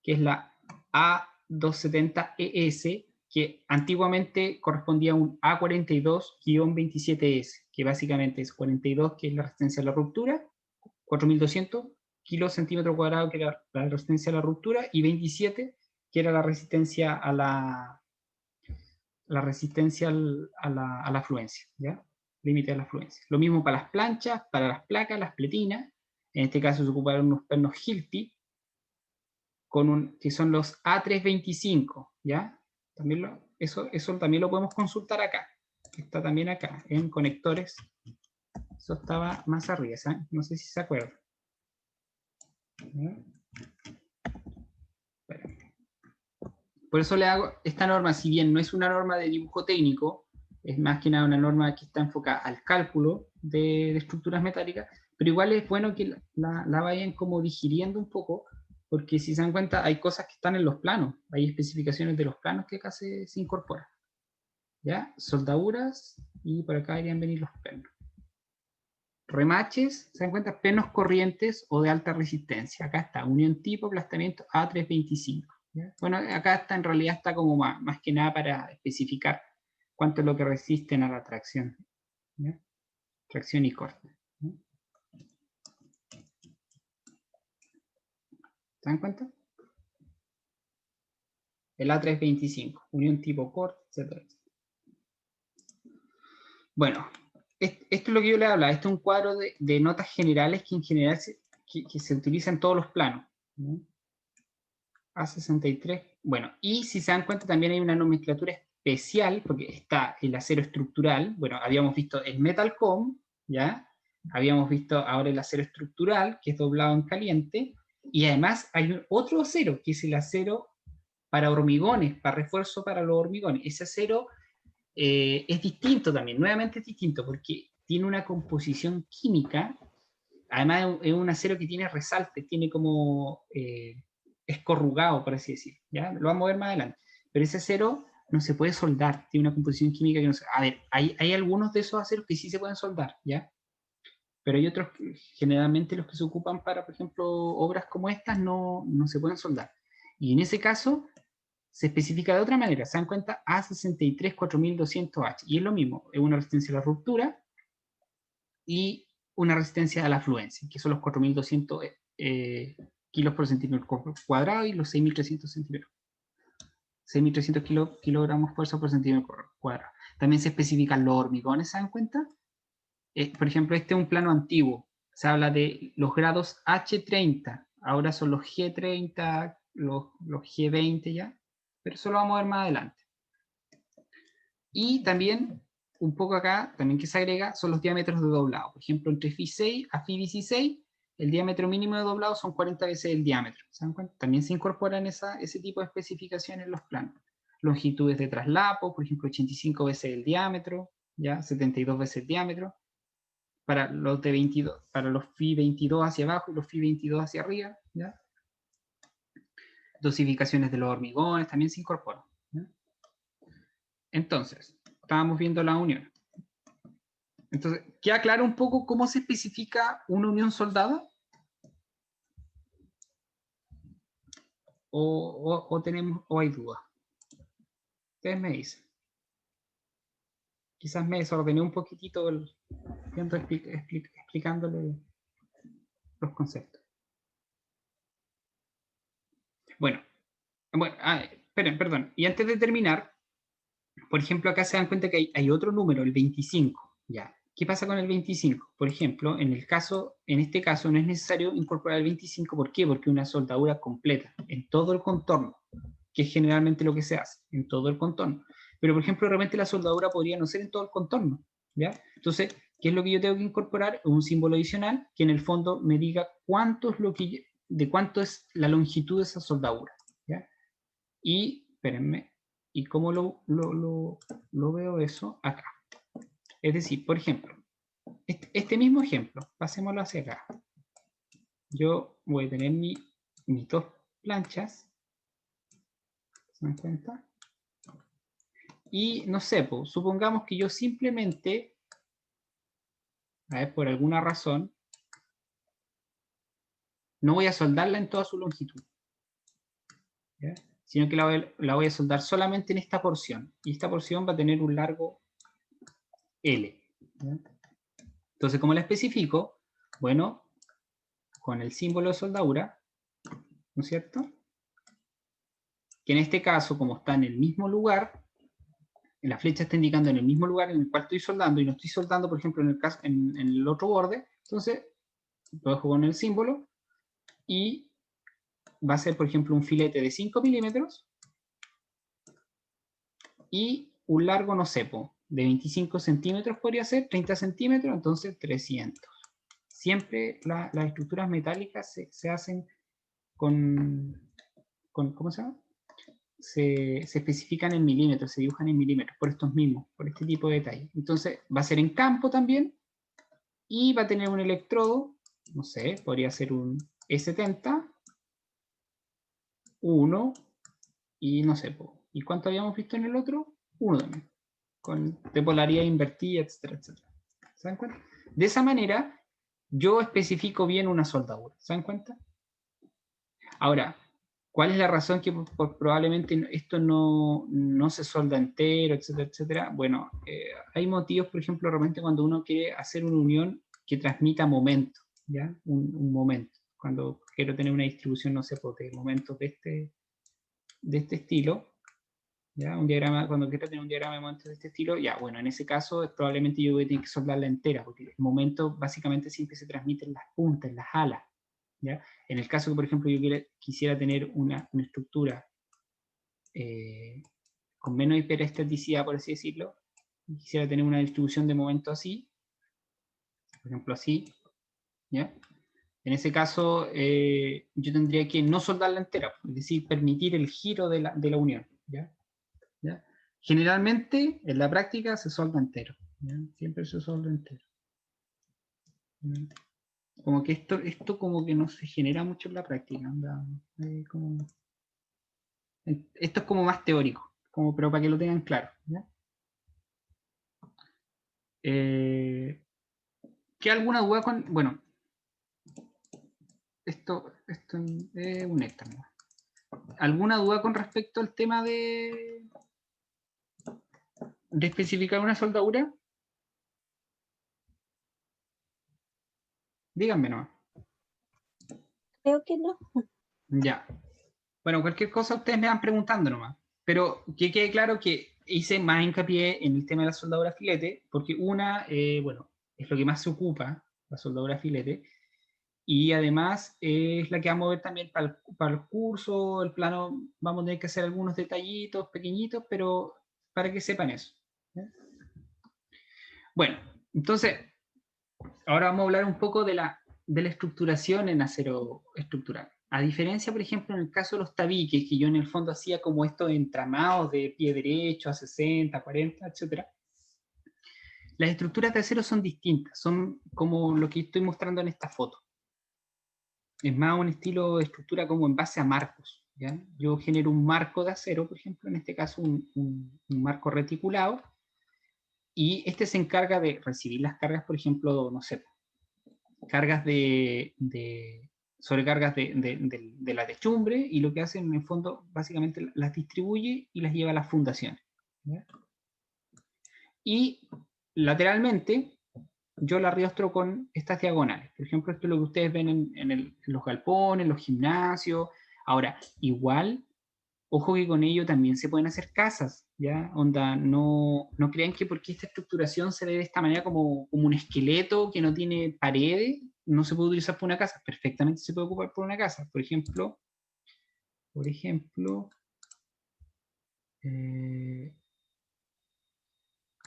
que es la A270ES, que antiguamente correspondía a un A42-27S, que básicamente es 42, que es la resistencia a la ruptura, 4200 kilos centímetro cuadrado, que era la resistencia a la ruptura, y 27, que era la resistencia a la fluencia, ¿ya? Límite de la fluencia. Lo mismo para las planchas, para las placas, las pletinas. En este caso se ocuparon unos pernos Hilti, que son los A325, ¿ya? También eso también lo podemos consultar acá. Está también acá, en conectores. Eso estaba más arriba, ¿sabes? No sé si se acuerdan. Por eso le hago esta norma, si bien no es una norma de dibujo técnico, es más que nada una norma que está enfocada al cálculo de estructuras metálicas, pero igual es bueno que la vayan como digiriendo un poco, porque si se dan cuenta hay cosas que están en los planos, hay especificaciones de los planos que acá se incorporan. ¿Ya? Soldaduras, y por acá deberían venir los pernos. Remaches, se dan cuenta, pernos corrientes o de alta resistencia. Acá está, unión tipo, aplastamiento A325. ¿Ya? Bueno, acá está, en realidad está como más que nada para especificar cuánto es lo que resisten a la tracción. ¿Ya? Tracción y corte. ¿Ya? ¿Se dan cuenta? El A325, unión tipo corte, etc. Bueno, esto es lo que yo le hablaba. Este es un cuadro de notas generales que en general que se utiliza en todos los planos. ¿No? A63. Bueno, y si se dan cuenta también hay una nomenclatura especial, porque está el acero estructural. Bueno, habíamos visto el Metalcom, ¿ya? Habíamos visto ahora el acero estructural, que es doblado en caliente, y además hay otro acero, que es el acero para hormigones, para refuerzo para los hormigones. Ese acero es distinto también, nuevamente es distinto, porque tiene una composición química, además es un acero que tiene resalte, tiene como, es corrugado, por así decir, ¿ya? Lo vamos a ver más adelante. Pero ese acero no se puede soldar, tiene una composición química que no se... A ver, hay algunos de esos aceros que sí se pueden soldar, ¿ya? Pero hay otros, generalmente los que se ocupan para, por ejemplo, obras como estas no se pueden soldar. Y en ese caso se especifica de otra manera, se dan cuenta A63 4200H, y es lo mismo, es una resistencia a la ruptura y una resistencia a la afluencia, que son los 4200 kilos por centímetro cuadrado y los 6300 centímetros. 6.300 kilogramos fuerza por centímetro cuadrado. También se especifican los hormigones, ¿se dan cuenta? Por ejemplo, este es un plano antiguo. Se habla de los grados H30, ahora son los G30, los G20 ya, pero eso lo vamos a ver más adelante. Y también, un poco acá, también que se agrega, son los diámetros de doblado. Por ejemplo, entre Fi6 a Fi16, el diámetro mínimo de doblado son 40 veces el diámetro. ¿Se dan cuenta? También se incorporan ese tipo de especificaciones en los planos. Longitudes de traslapo, por ejemplo, 85 veces el diámetro, ¿ya? 72 veces el diámetro. Para los de 22, para los Fi 22 hacia abajo y los Fi 22 hacia arriba, ¿ya? Dosificaciones de los hormigones también se incorporan, ¿ya? Entonces, estábamos viendo la unión. Entonces, ¿queda claro un poco cómo se especifica una unión soldada? ¿O hay dudas? Ustedes me dicen. Quizás me desordené un poquitito explicándole los conceptos. Bueno, esperen, perdón. Y antes de terminar, por ejemplo, acá se dan cuenta que hay otro número, el 25. ¿Ya? ¿Qué pasa con el 25? Por ejemplo, en este caso no es necesario incorporar el 25. ¿Por qué? Porque una soldadura completa en todo el contorno, que es generalmente lo que se hace, en todo el contorno. Pero, por ejemplo, de repente la soldadura podría no ser en todo el contorno, ¿ya? Entonces, ¿qué es lo que yo tengo que incorporar? Un símbolo adicional que en el fondo me diga de cuánto es la longitud de esa soldadura, ¿ya? Y, espérenme, ¿y cómo lo veo eso? Acá. Es decir, por ejemplo, este mismo ejemplo, pasémoslo hacia acá. Yo voy a tener mis dos planchas, ¿se dan cuenta? Y no sé, pues, supongamos que yo simplemente, a ver, por alguna razón, no voy a soldarla en toda su longitud, ¿ya? Sino que la voy a soldar solamente en esta porción. Y esta porción va a tener un largo L, ¿ya? Entonces, ¿cómo la especifico? Bueno, con el símbolo de soldadura, ¿no es cierto? Que en este caso, como está en el mismo lugar, la flecha está indicando en el mismo lugar en el cual estoy soldando, y no estoy soldando, por ejemplo, en el otro borde, entonces lo dejo con el símbolo, y va a ser, por ejemplo, un filete de 5 milímetros, y un largo, no sé, de 25 centímetros podría ser, 30 centímetros, entonces 300. Siempre las estructuras metálicas se hacen ¿cómo se llama? Se especifican en milímetros, se dibujan en milímetros, por estos mismos, por este tipo de detalles. Entonces va a ser en campo también, y va a tener un electrodo, no sé, podría ser un E70, 1, y no sé, ¿y cuánto habíamos visto en el otro? 1 también, de polaridad invertida, etcétera, etcétera. ¿Se dan cuenta? De esa manera, yo especifico bien una soldadura. ¿Se dan cuenta? Ahora, ¿cuál es la razón que probablemente esto no se solda entero, etcétera, etcétera? Bueno, hay motivos, por ejemplo, realmente cuando uno quiere hacer una unión que transmita momento, ¿ya? Un momento. Cuando quiero tener una distribución, no sé, de momentos de este estilo, ¿ya? Cuando quiero tener un diagrama de momentos de este estilo, ya, bueno, en ese caso probablemente yo voy a tener que soldarla entera, porque el momento básicamente siempre se transmite en las puntas, en las alas, ¿ya? En el caso que, por ejemplo, yo quisiera tener una estructura con menos hiperestaticidad, por así decirlo, quisiera tener una distribución de momento así, por ejemplo así, ¿ya? En ese caso, yo tendría que no soldarla entera, es decir, permitir el giro de la unión, ¿ya? ¿Ya? Generalmente, en la práctica, se solda entero, ¿ya? Siempre se solda entero. ¿Ya? Como que esto como que no se genera mucho en la práctica, ¿verdad? Esto es como más teórico, pero para que lo tengan claro, ¿ya? ¿Qué alguna duda con...? Bueno, esto es un extra, ¿no? ¿Alguna duda con respecto al tema de especificar una soldadura? Díganme nomás. Creo que no. Ya. Bueno, cualquier cosa ustedes me van preguntando nomás. Pero que quede claro que hice más hincapié en el tema de la soldadura filete, porque bueno, es lo que más se ocupa, la soldadura filete, y además es la que vamos a ver también para el curso, el plano, vamos a tener que hacer algunos detallitos pequeñitos, pero para que sepan eso. ¿Ya? Bueno, entonces, ahora vamos a hablar un poco de la estructuración en acero estructural. A diferencia, por ejemplo, en el caso de los tabiques, que yo en el fondo hacía como estos entramados de pie derecho a 60, 40, etc. Las estructuras de acero son distintas, son como lo que estoy mostrando en esta foto. Es más un estilo de estructura como en base a marcos, ¿ya? Yo genero un marco de acero, por ejemplo, en este caso un marco reticulado, y este se encarga de recibir las cargas, por ejemplo, no sé, cargas sobrecargas de la techumbre, y lo que hacen en el fondo básicamente las distribuye y las lleva a las fundaciones, ¿ya? Y lateralmente yo la arrastro con estas diagonales. Por ejemplo, esto es lo que ustedes ven en los galpones, en los gimnasios. Ahora, igual, ojo que con ello también se pueden hacer casas, ¿ya? Onda, no crean que porque esta estructuración se ve de esta manera como un esqueleto que no tiene paredes, no se puede utilizar para una casa. Perfectamente se puede ocupar por una casa. Por ejemplo,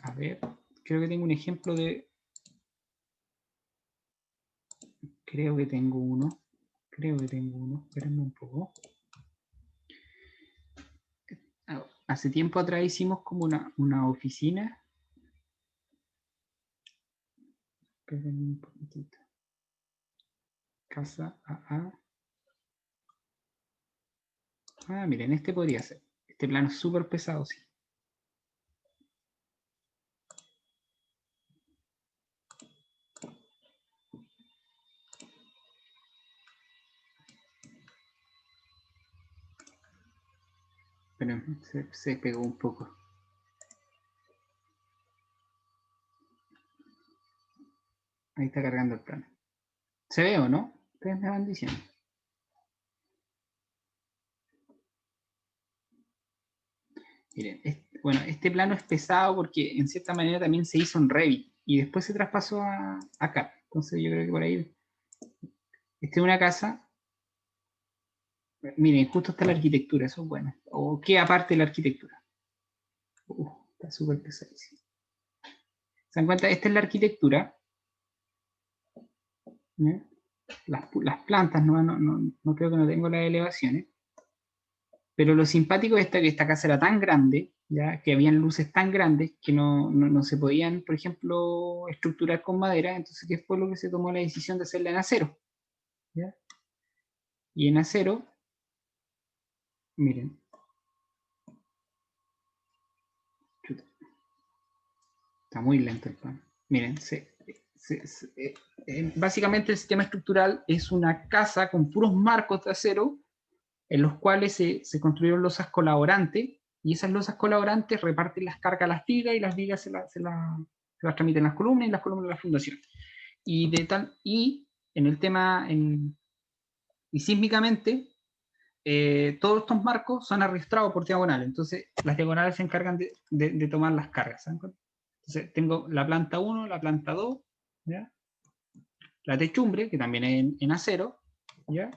a ver, creo que tengo un ejemplo de... Creo que tengo uno. Espérenme un poco. Hace tiempo atrás hicimos como una oficina. Espérenme un poquitito. Casa AA. Ah, miren, este podría ser. Este plano es súper pesado, sí. Pero se pegó un poco. Ahí está cargando el plano. ¿Se ve o no? Ustedes me van diciendo. Miren, bueno, este plano es pesado porque en cierta manera también se hizo en Revit y después se traspasó a CAD. Entonces yo creo que por ahí... Esta es una casa. Miren, justo está la arquitectura, eso es bueno. O qué aparte de la arquitectura. Está súper pesadísimo. ¿Se dan cuenta? Esta es la arquitectura. ¿Eh? Las plantas, no creo que no tengo las elevaciones. Pero lo simpático es que esta casa era tan grande, ¿ya? Que habían luces tan grandes que no se podían, por ejemplo, estructurar con madera. Entonces, ¿qué fue lo que se tomó la decisión de hacerla en acero? ¿Ya? Y en acero, miren. Chuta, está muy lento el plano. Miren, básicamente el sistema estructural es una casa con puros marcos de acero en los cuales se construyeron losas colaborantes, y esas losas colaborantes reparten las cargas a las vigas, y las vigas se las transmiten las columnas, y las columnas a la fundación. Y en el tema, y sísmicamente, todos estos marcos son arrastrados por diagonales, entonces las diagonales se encargan de tomar las cargas. ¿Saben? Entonces tengo la planta 1, la planta 2, ¿ya? La techumbre, que también es en acero, ¿ya?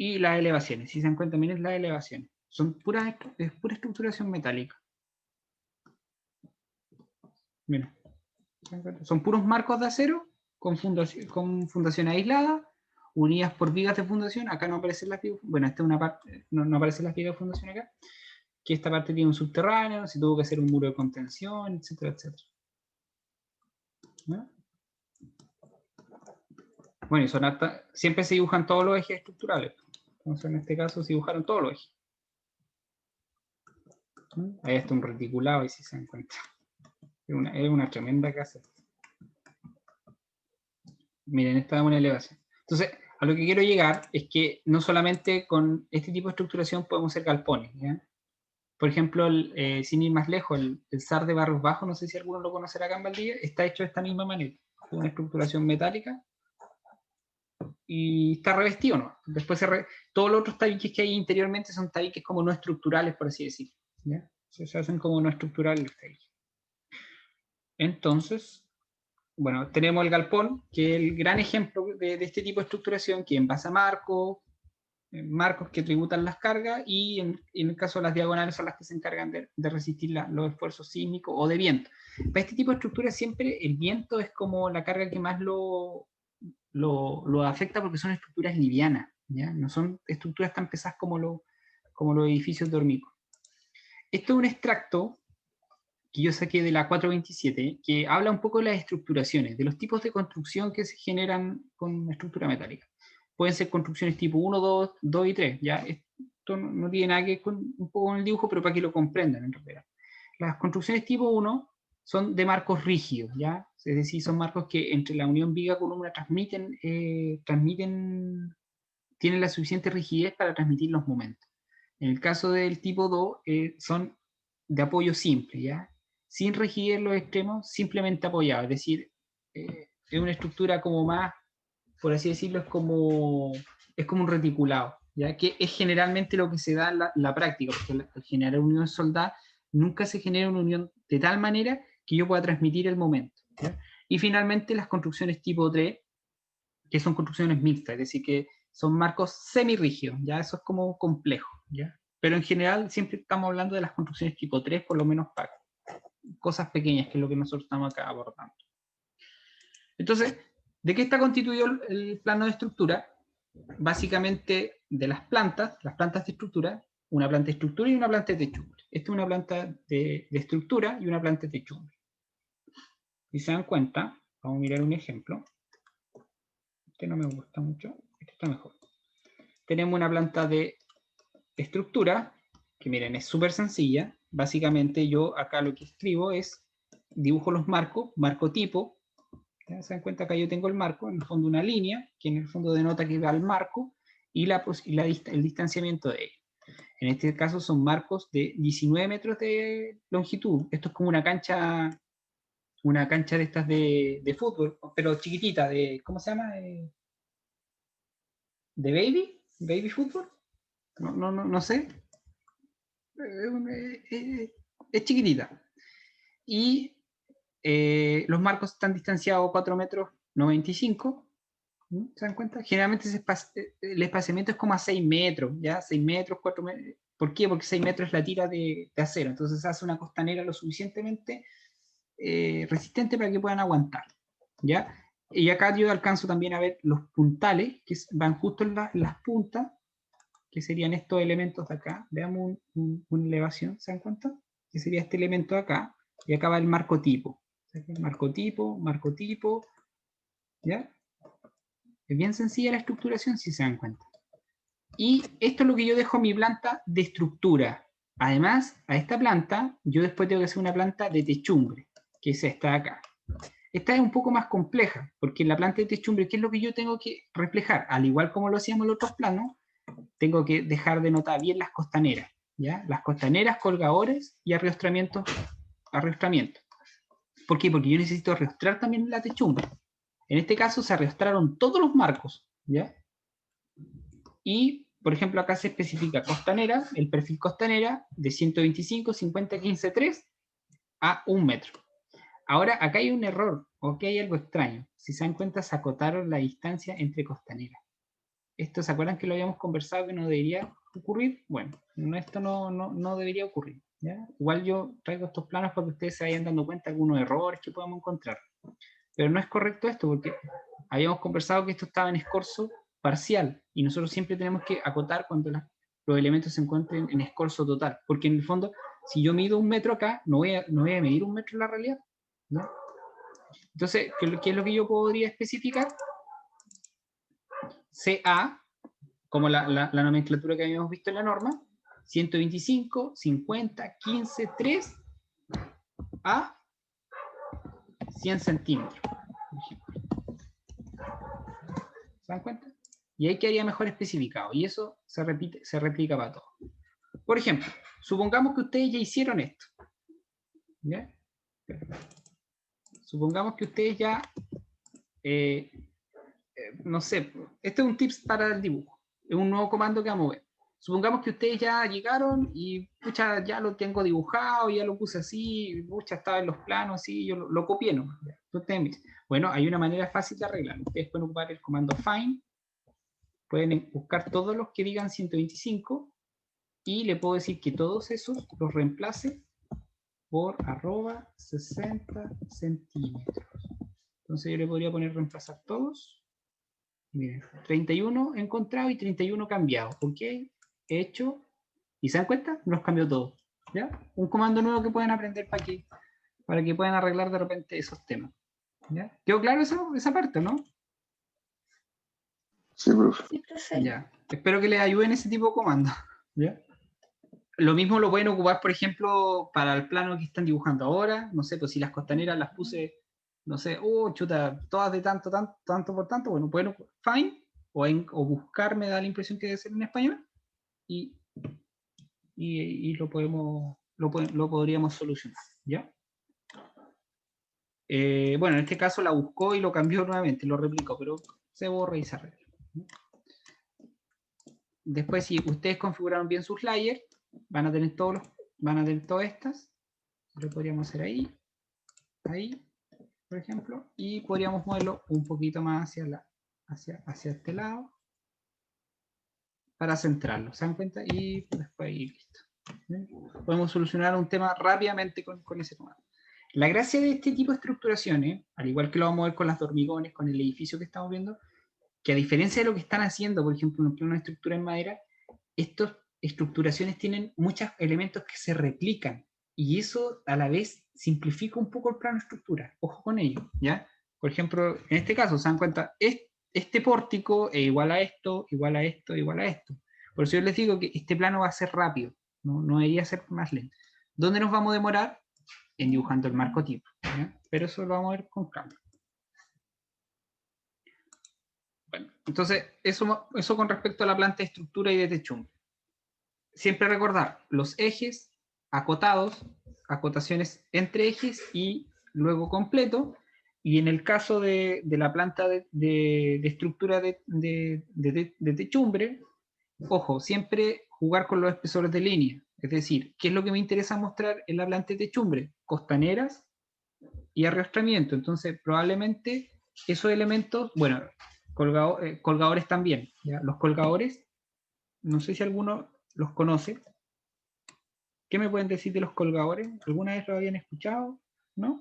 Y las elevaciones. Si se dan cuenta, miren las elevaciones. Es pura estructuración metálica. Miren. Son puros marcos de acero con fundación aislada, unidas por vigas de fundación. Acá no aparecen las vigas, bueno, esta es una parte, no aparecen las vigas de fundación acá, que esta parte tiene un subterráneo, se tuvo que hacer un muro de contención, etcétera, etcétera. ¿No? Bueno, y siempre se dibujan todos los ejes estructurales. Entonces, en este caso se dibujaron todos los ejes. ¿No? Ahí está un reticulado, y si se encuentra. Es una tremenda casa. Miren, esta es una elevación. Entonces, a lo que quiero llegar es que no solamente con este tipo de estructuración podemos hacer galpones, ¿ya? Por ejemplo, sin ir más lejos, el SAR de Barros Bajos, no sé si alguno lo conocerá acá en Valdivia, está hecho de esta misma manera. Una estructuración metálica y está revestido, ¿no? Después todos los otros tabiques que hay interiormente son tabiques como no estructurales, por así decirlo, ¿ya? Se hacen como no estructurales los tabiques. Entonces, bueno, tenemos el galpón, que es el gran ejemplo de este tipo de estructuración, que envasa marcos que tributan las cargas, y en el caso de las diagonales son las que se encargan de resistir los esfuerzos sísmicos o de viento. Para este tipo de estructuras siempre el viento es como la carga que más lo afecta, porque son estructuras livianas, ¿ya? No son estructuras tan pesadas como los edificios de hormigón. Esto es un extracto que yo saqué de la 427, que habla un poco de las estructuraciones, de los tipos de construcción que se generan con estructura metálica. Pueden ser construcciones tipo 1, 2 y 3, ¿ya? Esto no tiene nada que ver con un poco con el dibujo, pero para que lo comprendan en realidad. Las construcciones tipo 1 son de marcos rígidos, ¿ya? Es decir, son marcos que entre la unión viga-columna tienen la suficiente rigidez para transmitir los momentos. En el caso del tipo 2, son de apoyo simple, ¿ya? Sin rigidez en los extremos, simplemente apoyado. Es decir, es una estructura como más, por así decirlo, es como un reticulado, ¿ya? Que es generalmente lo que se da en la práctica, porque al generar unión soldada, nunca se genera una unión de tal manera que yo pueda transmitir el momento, ¿ya? Y finalmente las construcciones tipo 3, que son construcciones mixtas, es decir, que son marcos semirrígidos, ya eso es como complejo, ¿ya? Pero en general siempre estamos hablando de las construcciones tipo 3, por lo menos para cosas pequeñas, que es lo que nosotros estamos acá abordando. Entonces, ¿de qué está constituido el plano de estructura? Básicamente de las plantas de estructura, una planta de estructura y una planta de techumbre. Esta es una planta de estructura y una planta de techumbre. Si se dan cuenta, vamos a mirar un ejemplo. Este no me gusta mucho, este está mejor. Tenemos una planta de estructura, que miren, es súper sencilla. Básicamente yo acá lo que escribo es, dibujo los marcos, marco tipo. ¿Ya? Se dan cuenta que yo tengo el marco, en el fondo una línea, que en el fondo denota que va al marco, y el distanciamiento de él. En este caso son marcos de 19 metros de longitud. Esto es como una cancha de estas de fútbol, pero chiquitita, ¿cómo se llama? ¿De baby fútbol? No sé. Es chiquitita. Y los marcos están distanciados 4 metros 95. ¿Se dan cuenta? Generalmente el espaciamiento es como a 6 metros, ¿ya? 6 metros, 4 metros. ¿Por qué? Porque 6 metros es la tira de acero. Entonces se hace una costanera lo suficientemente resistente para que puedan aguantar, ¿ya? Y acá yo alcanzo también a ver los puntales que van justo en las puntas, que serían estos elementos de acá. Veamos una elevación, ¿se dan cuenta? Que sería este elemento de acá, y acá va el marco tipo. Marco tipo, ¿ya? Es bien sencilla la estructuración, si se dan cuenta. Y esto es lo que yo dejo a mi planta de estructura. Además, a esta planta, yo después tengo que hacer una planta de techumbre, que es esta de acá. Esta es un poco más compleja, porque en la planta de techumbre, ¿qué es lo que yo tengo que reflejar? Al igual como lo hacíamos en los otros planos, tengo que dejar de notar bien las costaneras, ¿ya? Las costaneras, colgadores y arrastramientos. ¿Por qué? Porque yo necesito arrastrar también la techumbre. En este caso se arrastraron todos los marcos, ¿ya? Y, por ejemplo, acá se especifica costanera, el perfil costanera de 125, 50, 15, 3 a 1 metro. Ahora, acá hay un error, o que hay algo extraño. Si se dan cuenta, se acotaron la distancia entre costaneras. ¿Esto se acuerdan que lo habíamos conversado que no debería ocurrir? Bueno, esto no debería ocurrir, ¿ya? Igual yo traigo estos planos para que ustedes se vayan dando cuenta de algunos errores que podemos encontrar. Pero no es correcto esto, porque habíamos conversado que esto estaba en escorzo parcial, y nosotros siempre tenemos que acotar cuando los elementos se encuentren en escorzo total, porque en el fondo, si yo mido 1 metro acá, no voy a medir 1 metro en la realidad, ¿no? Entonces, ¿qué es lo que yo podría especificar? CA, como la nomenclatura que habíamos visto en la norma, 125, 50, 15, 3 a 100 centímetros, por ejemplo. ¿Se dan cuenta? Y ahí quedaría mejor especificado. Y eso se replica para todo. Por ejemplo, supongamos que ustedes ya hicieron esto. ¿Ya? Supongamos que ustedes ya, no sé, este es un tips para el dibujo. Es un nuevo comando que vamos a ver. Supongamos que ustedes ya llegaron y pucha, ya lo tengo dibujado, ya lo puse así, pucha, estaba en los planos así, yo lo copié nomás. Ustedes me dicen, bueno, hay una manera fácil de arreglarlo. Ustedes pueden ocupar el comando find, pueden buscar todos los que digan 125 y le puedo decir que todos esos los reemplace por @60 centímetros. Entonces yo le podría poner reemplazar todos. Miren, 31 encontrado y 31 cambiado. Ok, hecho. ¿Y se dan cuenta? Los cambió todos. ¿Ya? Un comando nuevo que pueden aprender para que puedan arreglar de repente esos temas. ¿Ya? ¿Quedó claro esa parte, no? Sí, profe. Sí, profe. Ya. Espero que les ayuden ese tipo de comandos. ¿Ya? Lo mismo lo pueden ocupar, por ejemplo, para el plano que están dibujando ahora. No sé, pues si las costaneras las puse, no sé, chuta, todas de tanto, tanto por tanto, bueno, pueden ocupar find o buscar, me da la impresión que debe ser en español, y lo podríamos solucionar, ¿ya? Bueno, en este caso la buscó y lo cambió nuevamente, lo replicó, pero se borra y se arregla. Después, si ustedes configuraron bien sus layers, van a tener todas estas. Lo podríamos hacer ahí, por ejemplo, y podríamos moverlo un poquito más hacia este lado para centrarlo, ¿se dan cuenta? Y después ahí listo. ¿Bien? Podemos solucionar un tema rápidamente con ese comando. La gracia de este tipo de estructuraciones, al igual que lo vamos a ver con las de hormigones, con el edificio que estamos viendo, que a diferencia de lo que están haciendo, por ejemplo, en un plano de estructura en madera, estas estructuraciones tienen muchos elementos que se replican, y eso a la vez simplifica un poco el plano de estructura. Ojo con ello, ¿ya? Por ejemplo, en este caso, se dan cuenta, este pórtico es igual a esto, igual a esto, igual a esto. Por eso yo les digo que este plano va a ser rápido, no debería ser más lento. ¿Dónde nos vamos a demorar? En dibujando el marco tipo, ¿ya? Pero eso lo vamos a ver con calma. Bueno, entonces, eso con respecto a la planta de estructura y de techumbre. Siempre recordar los ejes acotados, acotaciones entre ejes y luego completo. Y en el caso de la planta de estructura de techumbre, ojo, siempre jugar con los espesores de línea. Es decir, ¿qué es lo que me interesa mostrar en la planta de techumbre? Costaneras y arrastramiento. Entonces, probablemente esos elementos, bueno, colgadores también. ¿Ya? Los colgadores, no sé si alguno los conoce. ¿Qué me pueden decir de los colgadores? ¿Alguna vez lo habían escuchado? ¿No?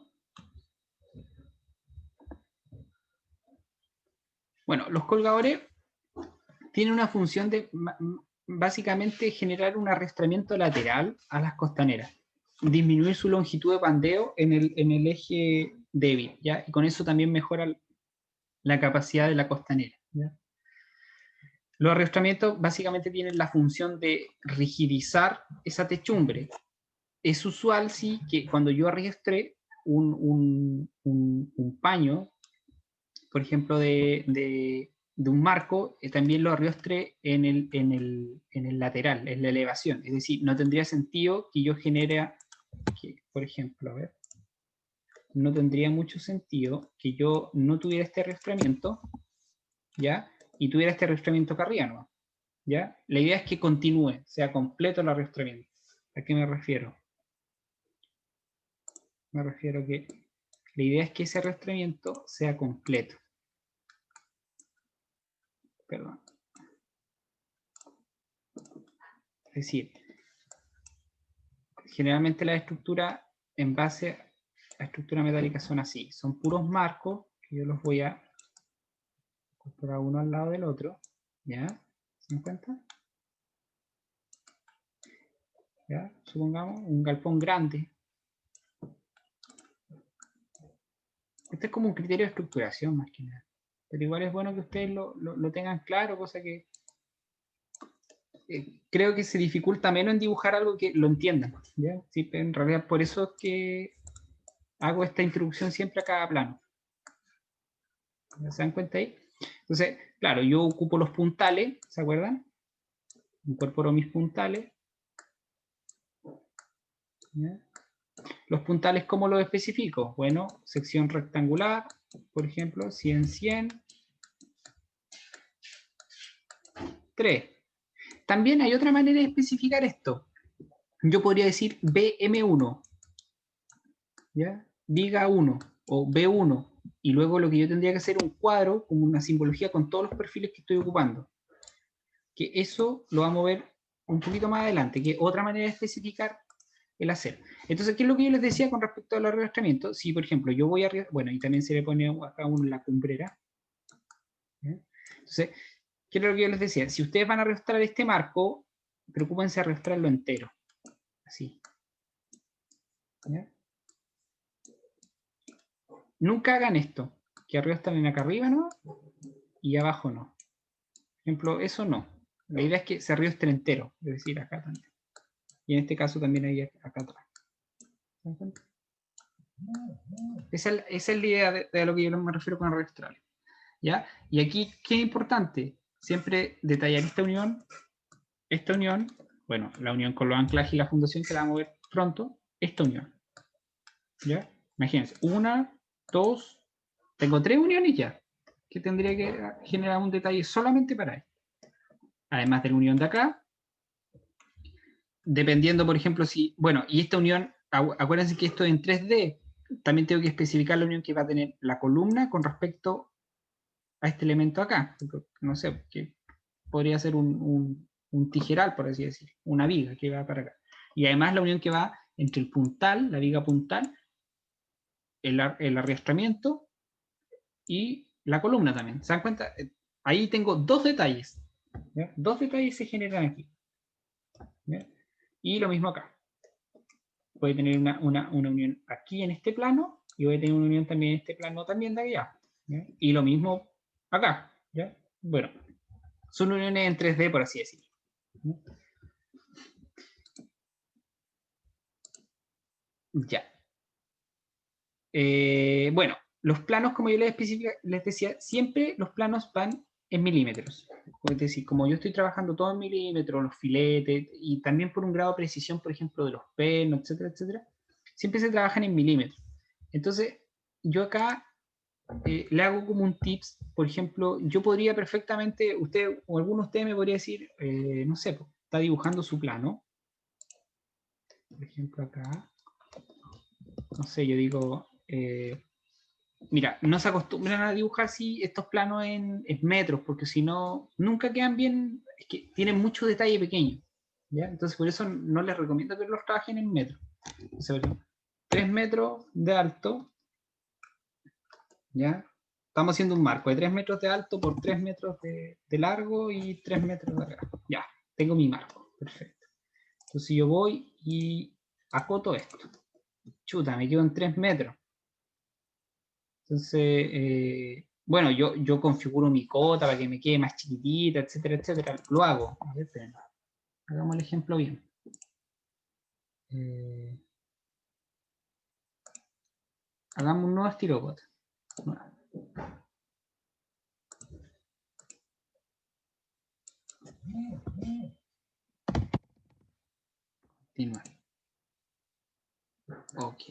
Bueno, los colgadores tienen una función de básicamente generar un arrastramiento lateral a las costaneras, disminuir su longitud de pandeo en el eje débil, ¿ya? Y con eso también mejora la capacidad de la costanera, ¿ya? Los arrastramientos básicamente tienen la función de rigidizar esa techumbre. Es usual, sí, que cuando yo arrastre un paño, por ejemplo, de un marco, también lo arrastre en el lateral, en la elevación. Es decir, no tendría sentido que yo genere, por ejemplo, a ver, no tendría mucho sentido que yo no tuviera este arrastramiento, ¿ya? Y tuviera este arrastramiento acá arriba, ¿no? ¿Ya? La idea es que continúe, sea completo el arrastramiento. ¿A qué me refiero? Me refiero a que la idea es que ese arrastramiento sea completo. Perdón. Es decir, generalmente la estructura en base las estructuras metálicas son así. Son puros marcos, que yo los voy a incorporar uno al lado del otro. ¿Ya? ¿Se dan cuenta? ¿Ya? Supongamos un galpón grande. Este es como un criterio de estructuración más que nada. Pero igual es bueno que ustedes lo tengan claro, cosa que creo que se dificulta menos en dibujar algo que lo entiendan. ¿Ya? Sí, en realidad por eso es que hago esta introducción siempre a cada plano. ¿Se dan cuenta ahí? Entonces, claro, yo ocupo los puntales, ¿se acuerdan? Incorporo mis puntales. ¿Ya? Los puntales, ¿cómo los especifico? Bueno, sección rectangular, por ejemplo, 100, 100, 3. También hay otra manera de especificar esto. Yo podría decir BM1, ¿ya? Viga 1 o B1, y luego lo que yo tendría que hacer un cuadro, como una simbología con todos los perfiles que estoy ocupando. Que eso lo vamos a ver un poquito más adelante, que es otra manera de especificar el hacer. Entonces, ¿qué es lo que yo les decía con respecto al arrastramiento? Si, por ejemplo, yo voy a... Bueno, y también se le pone acá la cumbrera. ¿Ya? Entonces, ¿qué es lo que yo les decía? Si ustedes van a arrastrar este marco, preocúpense de arrastrarlo entero. Así. ¿Ya? Nunca hagan esto, que arrastren acá arriba, ¿no? Y abajo no. Por ejemplo, eso no. La idea es que se arrastre entero, es decir, acá también. Y en este caso también hay acá atrás. Esa es la idea de lo que yo me refiero con arrastrar. ¿Ya? Y aquí, ¿qué es importante? Siempre detallar esta unión, bueno, la unión con los anclajes y la fundación que la vamos a ver pronto, esta unión. ¿Ya? Imagínense, 1, 2, tengo 3 uniones ya, que tendría que generar un detalle solamente para esto. Además de la unión de acá, dependiendo, por ejemplo, si, bueno, y esta unión, acuérdense que esto es en 3D, también tengo que especificar la unión que va a tener la columna con respecto a este elemento acá. No sé, que podría ser un tijeral, por así decir, una viga que va para acá. Y además la unión que va entre el puntal, la viga puntal, el arrastramiento y la columna también. ¿Se dan cuenta? Ahí tengo dos detalles. ¿Ya? Dos detalles se generan aquí. ¿Ya? Y lo mismo acá. Voy a tener una unión aquí en este plano y voy a tener una unión también en este plano también de allá. ¿Ya? Y lo mismo acá. ¿Ya? Bueno, son uniones en 3D, por así decirlo. Ya. Bueno, los planos, como yo les decía, siempre los planos van en milímetros. Es decir, como yo estoy trabajando todo en milímetros, los filetes, y también por un grado de precisión, por ejemplo, de los penos, etcétera, etcétera, siempre se trabajan en milímetros. Entonces, yo acá le hago como un tips, por ejemplo, yo podría perfectamente, usted o alguno de ustedes me podría decir, no sé, está dibujando su plano. Por ejemplo, acá, no sé, yo digo, mira, no se acostumbran a dibujar así estos planos en metros, porque si no, nunca quedan bien, es que tienen mucho detalle pequeño, ¿ya? Entonces por eso no les recomiendo que los trabajen en metros. Entonces, 3 metros de alto, ¿ya? Estamos haciendo un marco de 3 metros de alto por 3 metros de largo y 3 metros de largo. Ya, tengo mi marco, perfecto. Entonces yo voy y acoto esto. Chuta, me quedo en 3 metros. Entonces, bueno, yo configuro mi cota para que me quede más chiquitita, etcétera, etcétera. Lo hago. A ver, hagamos el ejemplo bien. Hagamos un nuevo estilo cota. Continuar. Ok.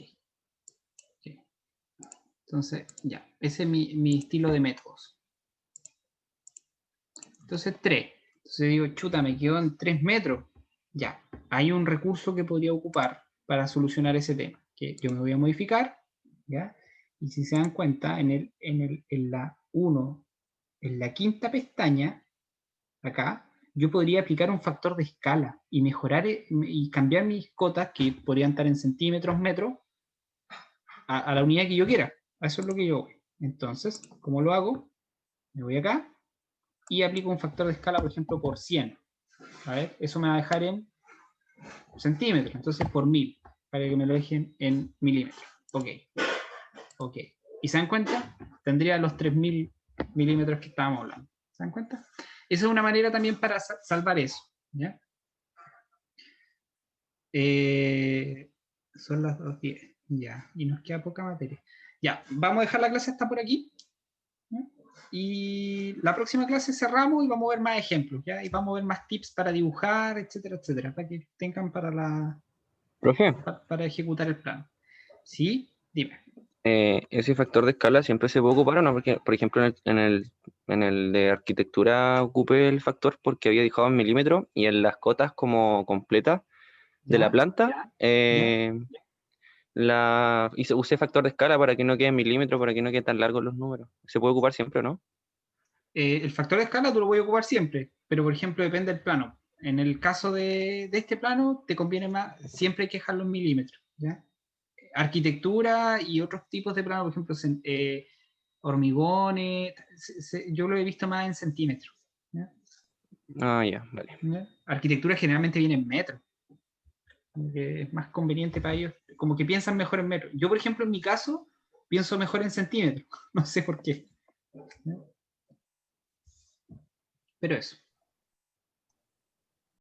Entonces, ya. Ese es mi estilo de métodos. Entonces, 3. Entonces digo, chuta, me quedo en 3 metros. Ya. Hay un recurso que podría ocupar para solucionar ese tema. Que yo me voy a modificar. ¿Ya? Y si se dan cuenta, en la 1, en la quinta pestaña, acá, yo podría aplicar un factor de escala y mejorar y cambiar mis cotas, que podrían estar en centímetros, metros, a la unidad que yo quiera. A eso es lo que yo voy. Entonces, ¿cómo lo hago? Me voy acá y aplico un factor de escala, por ejemplo, por 100. A ver, eso me va a dejar en centímetros, entonces por 1000, para que me lo dejen en milímetros. Ok, ok. ¿Y se dan cuenta? Tendría los 3000 milímetros que estábamos hablando. ¿Se dan cuenta? Esa es una manera también para salvar eso. ¿Ya? Son las 2:10. Ya, y nos queda poca materia. Ya, vamos a dejar la clase hasta por aquí. ¿Ya? Y la próxima clase cerramos y vamos a ver más ejemplos, ¿ya? Y vamos a ver más tips para dibujar, etcétera, etcétera, para que tengan Profe, para ejecutar el plano. ¿Sí? Dime. ese factor de escala siempre se puede ocupar, ¿o no? Porque, por ejemplo, en el de arquitectura ocupé el factor porque había dejado en milímetros y en las cotas como completas de la ¿Ya? planta ¿Ya? usé factor de escala para que no quede en milímetros, para que no queden tan largos los números. Se puede ocupar siempre, ¿no? El factor de escala tú lo voy a ocupar siempre, pero por ejemplo depende del plano. En el caso de este plano, te conviene más, siempre hay que dejarlo en milímetros. ¿Ya? Arquitectura y otros tipos de plano, por ejemplo, hormigones, yo lo he visto más en centímetros. ¿Ya? Ah, ya, vale. ¿Ya? Arquitectura generalmente viene en metros, que es más conveniente para ellos, como que piensan mejor en metros. Yo, por ejemplo, en mi caso, pienso mejor en centímetros, no sé por qué. ¿Ya? Pero eso.